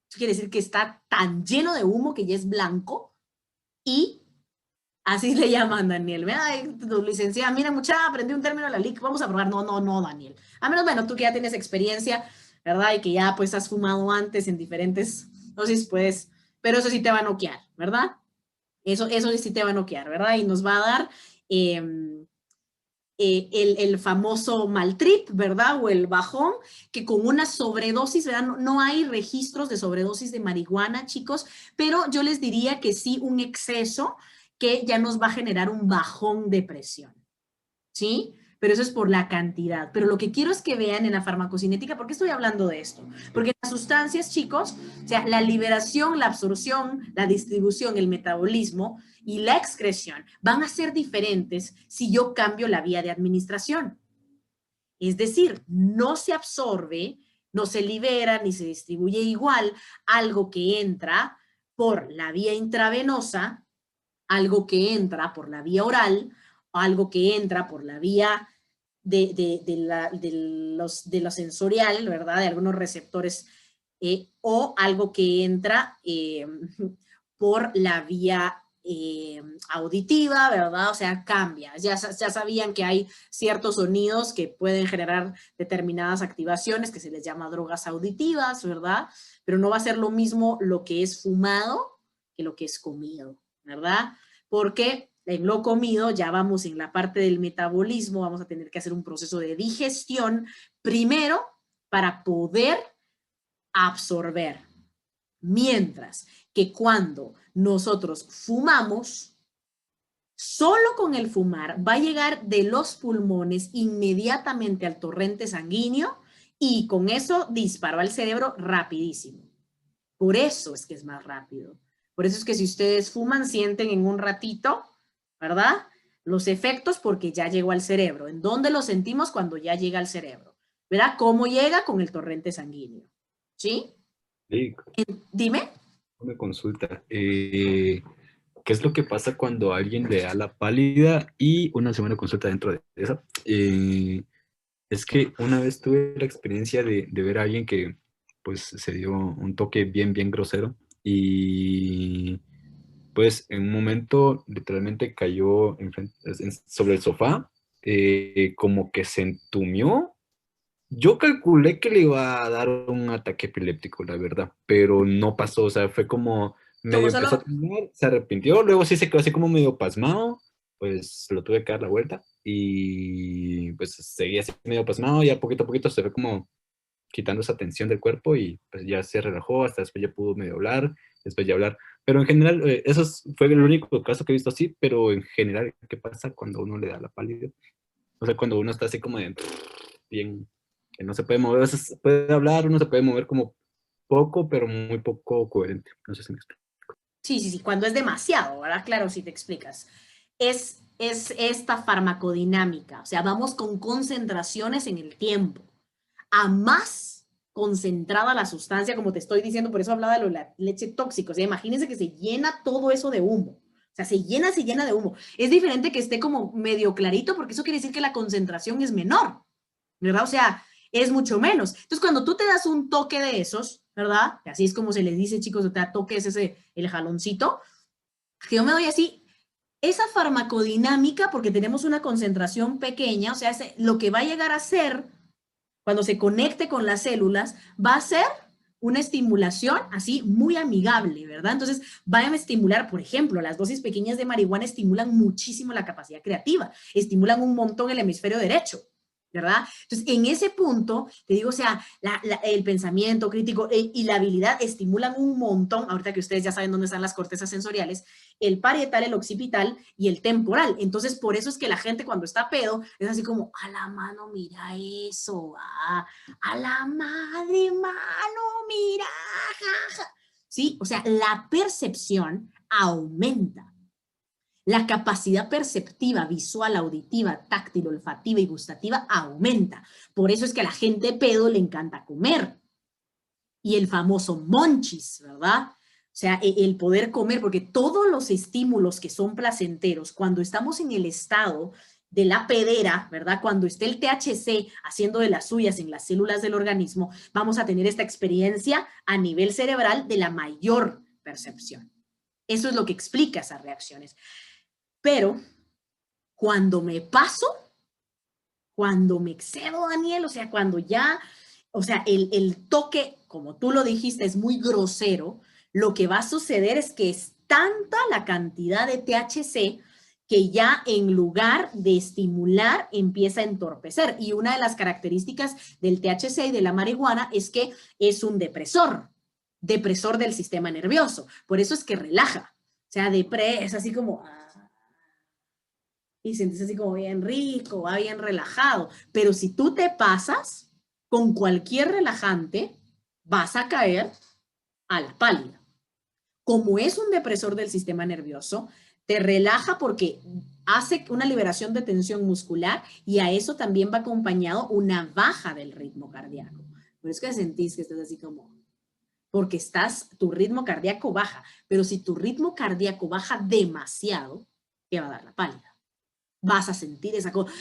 eso quiere decir que está tan lleno de humo que ya es blanco, y así le llaman, Daniel. Ay, tu licenciada, mira, muchacha, aprendí un término de la LIC, vamos a probar. No, Daniel. A menos, bueno, tú que ya tienes experiencia, ¿verdad? Y que ya pues has fumado antes en diferentes dosis, pues, pero eso sí te va a noquear, ¿verdad? Eso sí te va a noquear, ¿verdad? Y nos va a dar el famoso mal trip, ¿verdad? O el bajón, que con una sobredosis, ¿verdad? No hay registros de sobredosis de marihuana, chicos, pero yo les diría que sí un exceso que ya nos va a generar un bajón de presión, ¿sí? Pero eso es por la cantidad. Pero lo que quiero es que vean en la farmacocinética, ¿por qué estoy hablando de esto? Porque las sustancias, chicos, o sea, la liberación, la absorción, la distribución, el metabolismo y la excreción van a ser diferentes si yo cambio la vía de administración. Es decir, no se absorbe, no se libera ni se distribuye igual algo que entra por la vía intravenosa, algo que entra por la vía oral, algo que entra por la vía de lo sensorial, ¿verdad? De algunos receptores, o algo que entra por la vía auditiva, ¿verdad? O sea, cambia. Ya sabían que hay ciertos sonidos que pueden generar determinadas activaciones que se les llama drogas auditivas, ¿verdad? Pero no va a ser lo mismo lo que es fumado que lo que es comido, ¿verdad? Porque en lo comido ya vamos en la parte del metabolismo, vamos a tener que hacer un proceso de digestión primero para poder absorber. Mientras que cuando nosotros fumamos, solo con el fumar va a llegar de los pulmones inmediatamente al torrente sanguíneo y con eso disparó al cerebro rapidísimo. Por eso es que es más rápido. Por eso es que si ustedes fuman, sienten en un ratito, ¿verdad? Los efectos porque ya llegó al cerebro. ¿En dónde lo sentimos? Cuando ya llega al cerebro. ¿Verdad? ¿Cómo llega? Con el torrente sanguíneo. ¿Sí? Sí, Dime. una consulta. ¿Qué es lo que pasa cuando alguien le da la pálida? Y una segunda consulta dentro de esa. Es que una vez tuve la experiencia de ver a alguien que pues se dio un toque bien grosero y pues en un momento literalmente cayó sobre el sofá, como que se entumió Yo calculé que le iba a dar un ataque epiléptico, la verdad, pero no pasó, o sea, fue como Como medio empezó a solo, temblar, se arrepintió, luego sí se quedó así como medio pasmado, pues lo tuve que dar la vuelta y pues seguía así medio pasmado, ya poquito a poquito se ve como quitando esa tensión del cuerpo y pues ya se relajó, hasta después ya pudo medio hablar, después ya hablar, pero en general, fue el único caso que he visto así, pero en general, ¿qué pasa cuando uno le da la pálida? O sea, cuando uno está así como de bien, que no se puede mover, o sea, se puede hablar, uno se puede mover como poco, pero muy poco coherente. No sé si me explico. sí, cuando es demasiado, ¿verdad? Claro, si te explicas. Es esta farmacodinámica, o sea, vamos con concentraciones en el tiempo. A más concentrada la sustancia, como te estoy diciendo, por eso hablaba de la leche tóxica, o sea, imagínense que se llena todo eso de humo, o sea, se llena de humo. Es diferente que esté como medio clarito, porque eso quiere decir que la concentración es menor, ¿verdad? O sea, es mucho menos. Entonces, cuando tú te das un toque de esos, ¿verdad? Que así es como se les dice, chicos, o te da toque, es ese, el jaloncito, que yo me doy así, esa farmacodinámica, porque tenemos una concentración pequeña, o sea, lo que va a llegar a ser cuando se conecte con las células, va a ser una estimulación así muy amigable, ¿verdad? Entonces, vayan a estimular, por ejemplo, las dosis pequeñas de marihuana estimulan muchísimo la capacidad creativa, estimulan un montón el hemisferio derecho, ¿verdad? Entonces, en ese punto, te digo, o sea, el pensamiento crítico y la habilidad estimulan un montón, ahorita que ustedes ya saben dónde están las cortezas sensoriales, el parietal, el occipital y el temporal. Entonces, por eso es que la gente cuando está pedo, es así como, a la mano, mira eso, a la madre, mano, mira, jaja. ¿Sí? O sea, la percepción aumenta. La capacidad perceptiva, visual, auditiva, táctil, olfativa y gustativa aumenta. Por eso es que a la gente pedo le encanta comer. Y el famoso monchis, ¿verdad? O sea, el poder comer, porque todos los estímulos que son placenteros, cuando estamos en el estado de la pedera, ¿verdad? Cuando esté el THC haciendo de las suyas en las células del organismo, vamos a tener esta experiencia a nivel cerebral de la mayor percepción. Eso es lo que explica esas reacciones. Pero cuando me paso, cuando me excedo, Daniel, o sea, cuando ya, o sea, el toque, como tú lo dijiste, es muy grosero, lo que va a suceder es que es tanta la cantidad de THC que ya en lugar de estimular empieza a entorpecer. Y una de las características del THC y de la marihuana es que es un depresor del sistema nervioso. Por eso es que relaja. O sea, es así como... y sientes así como bien rico, va bien relajado. Pero si tú te pasas con cualquier relajante, vas a caer a la pálida. Como es un depresor del sistema nervioso, te relaja porque hace una liberación de tensión muscular y a eso también va acompañado una baja del ritmo cardíaco. Por eso que sentís que estás así como... porque tu ritmo cardíaco baja. Pero si tu ritmo cardíaco baja demasiado, te va a dar la pálida. Vas a sentir esa cosa,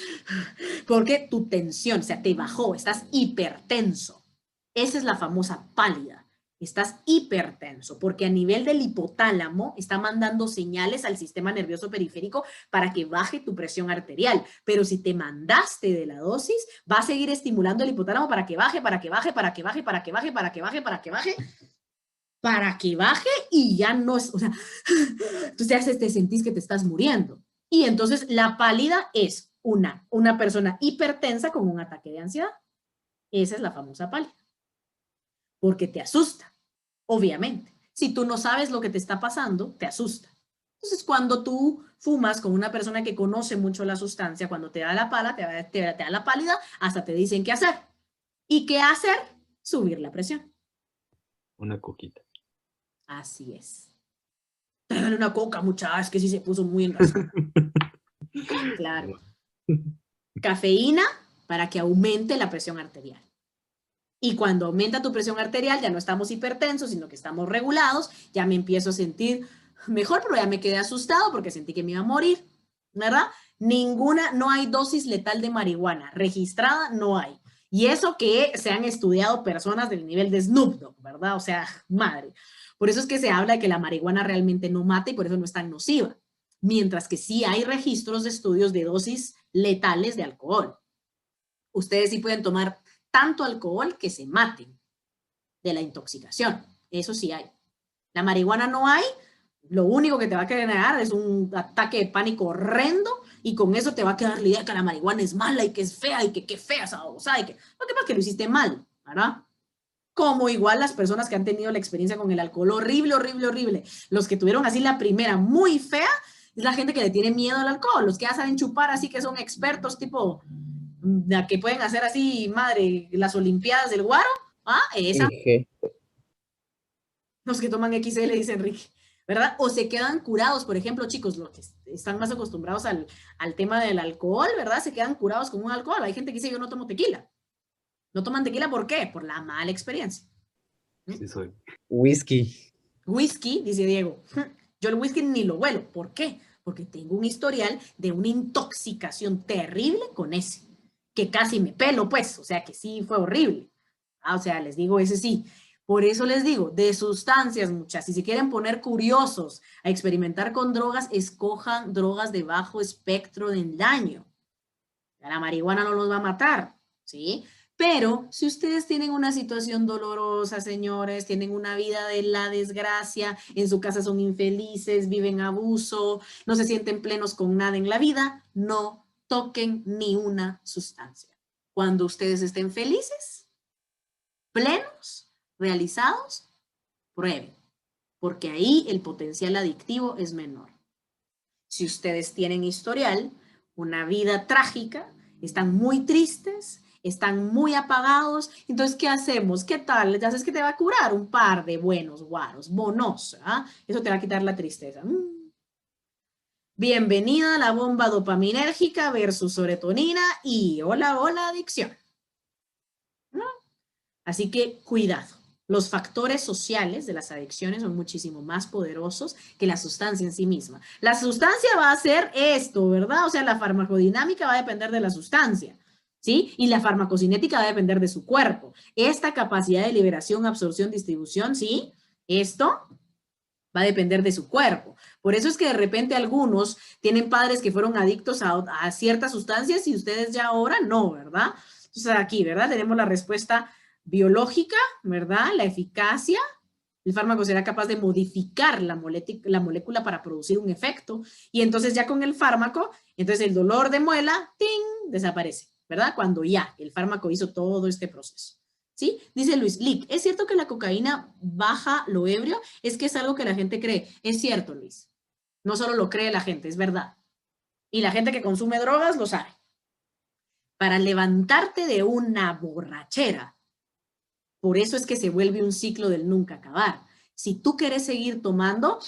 porque tu tensión, o sea, te bajó, estás hipertenso. Esa es la famosa pálida. Estás hipertenso, porque a nivel del hipotálamo está mandando señales al sistema nervioso periférico para que baje tu presión arterial. Pero si te mandaste de la dosis, va a seguir estimulando el hipotálamo para que baje, para que baje, para que baje, para que baje, para que baje, para que baje, para que baje y ya no es, o sea, tú te sentís que te estás muriendo. Y entonces la pálida es una persona hipertensa con un ataque de ansiedad. Esa es la famosa pálida. Porque te asusta, obviamente. Si tú no sabes lo que te está pasando, te asusta. Entonces, cuando tú fumas con una persona que conoce mucho la sustancia, cuando te da la pala, te da la pálida, hasta te dicen qué hacer. ¿Y qué hacer? Subir la presión. Una coquita. Así es. Dale una coca, muchachos, es que sí se puso muy engrasado. Claro. Cafeína para que aumente la presión arterial. Y cuando aumenta tu presión arterial, ya no estamos hipertensos, sino que estamos regulados, ya me empiezo a sentir mejor, pero ya me quedé asustado porque sentí que me iba a morir, ¿verdad? No hay dosis letal de marihuana, registrada no hay. Y eso que se han estudiado personas del nivel de Snoop Dogg, ¿verdad? O sea, madre. Por eso es que se habla de que la marihuana realmente no mata y por eso no es tan nociva. Mientras que sí hay registros de estudios de dosis letales de alcohol. Ustedes sí pueden tomar tanto alcohol que se maten de la intoxicación. Eso sí hay. La marihuana no hay. Lo único que te va a generar es un ataque de pánico horrendo y con eso te va a quedar la idea que la marihuana es mala y que es fea y que qué fea esa babosada y que lo que pasa es que lo hiciste mal, ¿verdad? Como igual las personas que han tenido la experiencia con el alcohol horrible, horrible, horrible. Los que tuvieron así la primera muy fea es la gente que le tiene miedo al alcohol. Los que ya saben chupar así que son expertos tipo que pueden hacer así, madre, las olimpiadas del guaro. ¿Ah? Esa. Los que toman XL, dice Enrique, ¿verdad? O se quedan curados, por ejemplo, chicos, los que están más acostumbrados al tema del alcohol, ¿verdad? Se quedan curados con un alcohol. Hay gente que dice, yo no tomo tequila. ¿No toman tequila por qué? Por la mala experiencia. Sí, soy. Whisky. Whisky, dice Diego. Yo el whisky ni lo huelo. ¿Por qué? Porque tengo un historial de una intoxicación terrible con ese, que casi me pelo, pues, o sea, que sí fue horrible. O sea, les digo, ese sí. Por eso les digo, de sustancias, muchas. Si se quieren poner curiosos a experimentar con drogas, escojan drogas de bajo espectro de daño. La marihuana no los va a matar, ¿sí? Pero si ustedes tienen una situación dolorosa, señores, tienen una vida de la desgracia, en su casa son infelices, viven abuso, no se sienten plenos con nada en la vida, no toquen ni una sustancia. Cuando ustedes estén felices, plenos, realizados, prueben, porque ahí el potencial adictivo es menor. Si ustedes tienen historial, una vida trágica, están muy tristes, están muy apagados, entonces, ¿qué hacemos? ¿Qué tal? Ya sabes que te va a curar un par de buenos guaros, bonos, ¿ah? Eso te va a quitar la tristeza. Bienvenida a la bomba dopaminérgica versus serotonina y hola, hola, adicción. ¿No? Así que cuidado. Los factores sociales de las adicciones son muchísimo más poderosos que la sustancia en sí misma. La sustancia va a hacer esto, ¿verdad? O sea, la farmacodinámica va a depender de la sustancia, ¿sí? Y la farmacocinética va a depender de su cuerpo. Esta capacidad de liberación, absorción, distribución, ¿sí? Esto va a depender de su cuerpo. Por eso es que de repente algunos tienen padres que fueron adictos a ciertas sustancias y ustedes ya ahora no, ¿verdad? Entonces aquí, ¿verdad? Tenemos la respuesta biológica, ¿verdad? La eficacia. El fármaco será capaz de modificar la molécula para producir un efecto. Y entonces ya con el fármaco, entonces el dolor de muela, ¡ting!, desaparece, ¿verdad? Cuando ya el fármaco hizo todo este proceso. ¿Sí? Dice Luis Lick, ¿es cierto que la cocaína baja lo ebrio? Es que es algo que la gente cree. Es cierto, Luis. No solo lo cree la gente, es verdad. Y la gente que consume drogas lo sabe. Para levantarte de una borrachera, por eso es que se vuelve un ciclo del nunca acabar. Si tú quieres seguir tomando,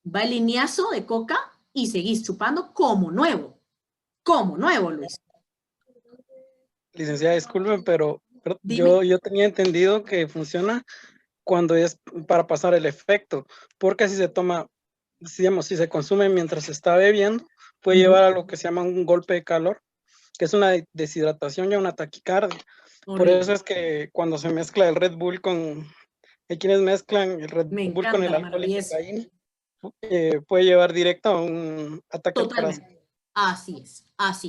va el lineazo de coca y seguís chupando como nuevo. Como nuevo, Luis. Licenciada, disculpen, pero yo tenía entendido que funciona cuando es para pasar el efecto, porque si se toma, digamos, si se consume mientras se está bebiendo, puede llevar a lo que se llama un golpe de calor, que es una deshidratación y una taquicardia. Por eso es que cuando se mezcla el Red Bull con, hay quienes mezclan el Red Bull con el alcohol y cocaína, puede llevar directo a un ataque al corazón. Así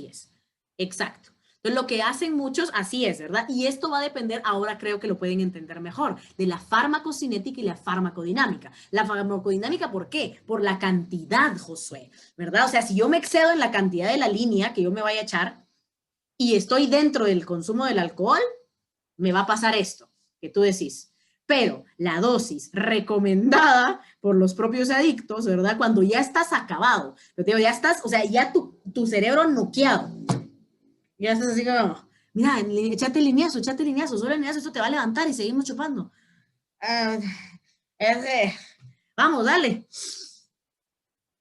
es, exacto. Entonces, lo que hacen muchos, así es, ¿verdad? Y esto va a depender, ahora creo que lo pueden entender mejor, de la farmacocinética y la farmacodinámica. La farmacodinámica, ¿por qué? Por la cantidad, Josué, ¿verdad? O sea, si yo me excedo en la cantidad de la línea que yo me vaya a echar y estoy dentro del consumo del alcohol, me va a pasar esto, que tú decís. Pero la dosis recomendada por los propios adictos, ¿verdad? Cuando ya estás acabado, yo te digo, ya estás, o sea, ya tu cerebro noqueado. Ya estás así como, mira, échate lineazo, solo el lineazo, esto te va a levantar y seguimos chupando. Vamos, dale.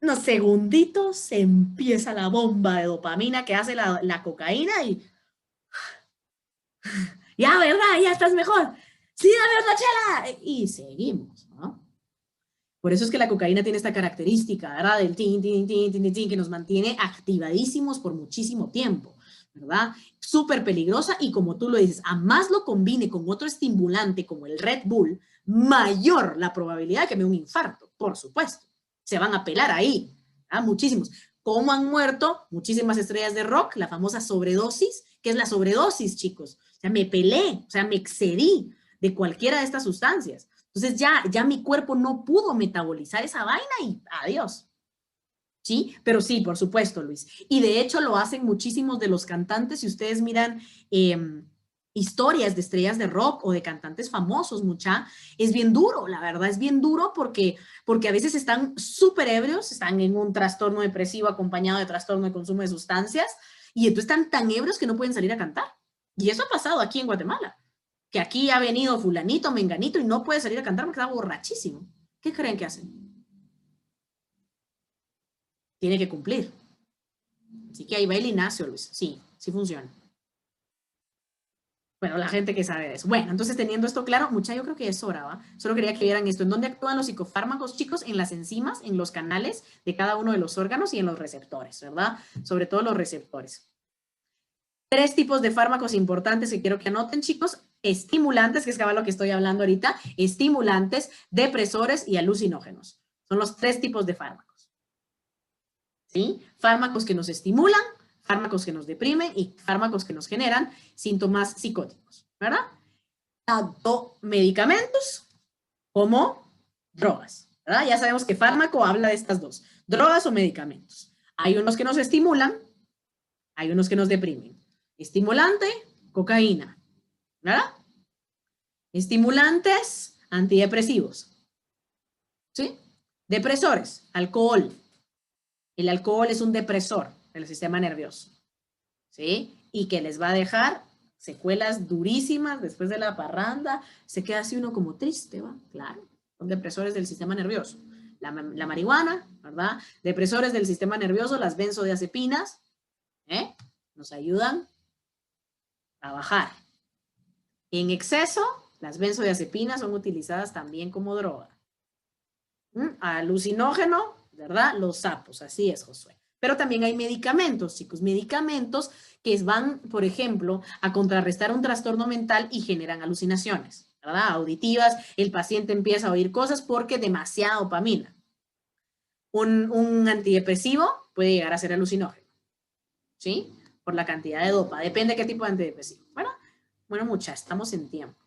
Unos segunditos empieza la bomba de dopamina que hace la cocaína y ya, ¿verdad? Ya estás mejor. Sí, dame otra chela. Y seguimos, ¿no? Por eso es que la cocaína tiene esta característica, ¿verdad? Del tin, tin, tin, tin, tin, que nos mantiene activadísimos por muchísimo tiempo, ¿verdad? Súper peligrosa y como tú lo dices, a más lo combine con otro estimulante como el Red Bull, mayor la probabilidad de que me dé un infarto, por supuesto. Se van a pelar ahí, ¿verdad? Muchísimos. ¿Cómo han muerto muchísimas estrellas de rock? La famosa sobredosis, que es la sobredosis, chicos. O sea, me pelé, o sea, me excedí de cualquiera de estas sustancias. Entonces ya mi cuerpo no pudo metabolizar esa vaina y adiós. ¿Sí? Pero sí, por supuesto, Luis. Y de hecho lo hacen muchísimos de los cantantes. Si ustedes miran historias de estrellas de rock o de cantantes famosos, es bien duro, la verdad, es bien duro porque a veces están súper ebrios, están en un trastorno depresivo acompañado de trastorno de consumo de sustancias, y entonces están tan ebrios que no pueden salir a cantar. Y eso ha pasado aquí en Guatemala, que aquí ha venido fulanito, menganito, y no puede salir a cantar porque está borrachísimo. ¿Qué creen que hacen? Tiene que cumplir. Así que ahí va el Ignacio, Luis. Sí, sí funciona. Bueno, la gente que sabe de eso. Bueno, entonces teniendo esto claro, yo creo que es hora, ¿va? Solo quería que vieran esto. ¿En dónde actúan los psicofármacos, chicos? En las enzimas, en los canales de cada uno de los órganos y en los receptores, ¿verdad? Sobre todo los receptores. 3 tipos de fármacos importantes que quiero que anoten, chicos. Estimulantes, que es lo que estoy hablando ahorita. Estimulantes, depresores y alucinógenos. Son los 3 tipos de fármacos. ¿Sí? Fármacos que nos estimulan, fármacos que nos deprimen y fármacos que nos generan síntomas psicóticos, ¿verdad? Tanto medicamentos como drogas, ¿verdad? Ya sabemos que fármaco habla de estas dos, drogas o medicamentos. Hay unos que nos estimulan, hay unos que nos deprimen. Estimulante, cocaína, ¿verdad? Estimulantes, antidepresivos, ¿sí? Depresores, alcohol. El alcohol es un depresor del sistema nervioso, ¿sí? Y que les va a dejar secuelas durísimas después de la parranda. Se queda así uno como triste, ¿va? Claro, son depresores del sistema nervioso. La marihuana, ¿verdad? Depresores del sistema nervioso, las benzodiazepinas, nos ayudan a bajar. En exceso, las benzodiazepinas son utilizadas también como droga. Alucinógeno, ¿verdad? Los sapos, así es, Josué. Pero también hay medicamentos, chicos, medicamentos que van, por ejemplo, a contrarrestar un trastorno mental y generan alucinaciones, ¿verdad? Auditivas, el paciente empieza a oír cosas porque demasiada dopamina. Un antidepresivo puede llegar a ser alucinógeno, ¿sí? Por la cantidad de dopa, depende de qué tipo de antidepresivo, ¿verdad? Bueno, muchachos, estamos en tiempo,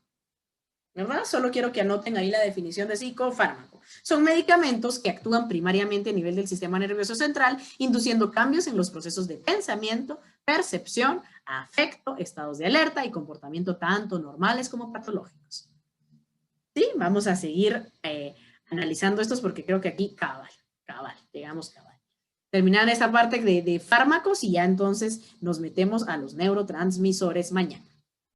¿verdad? Solo quiero que anoten ahí la definición de psicofármaco. Son medicamentos que actúan primariamente a nivel del sistema nervioso central, induciendo cambios en los procesos de pensamiento, percepción, afecto, estados de alerta y comportamiento tanto normales como patológicos. Sí, vamos a seguir analizando estos porque creo que aquí llegamos cabal. Terminar esta parte de fármacos y ya entonces nos metemos a los neurotransmisores mañana.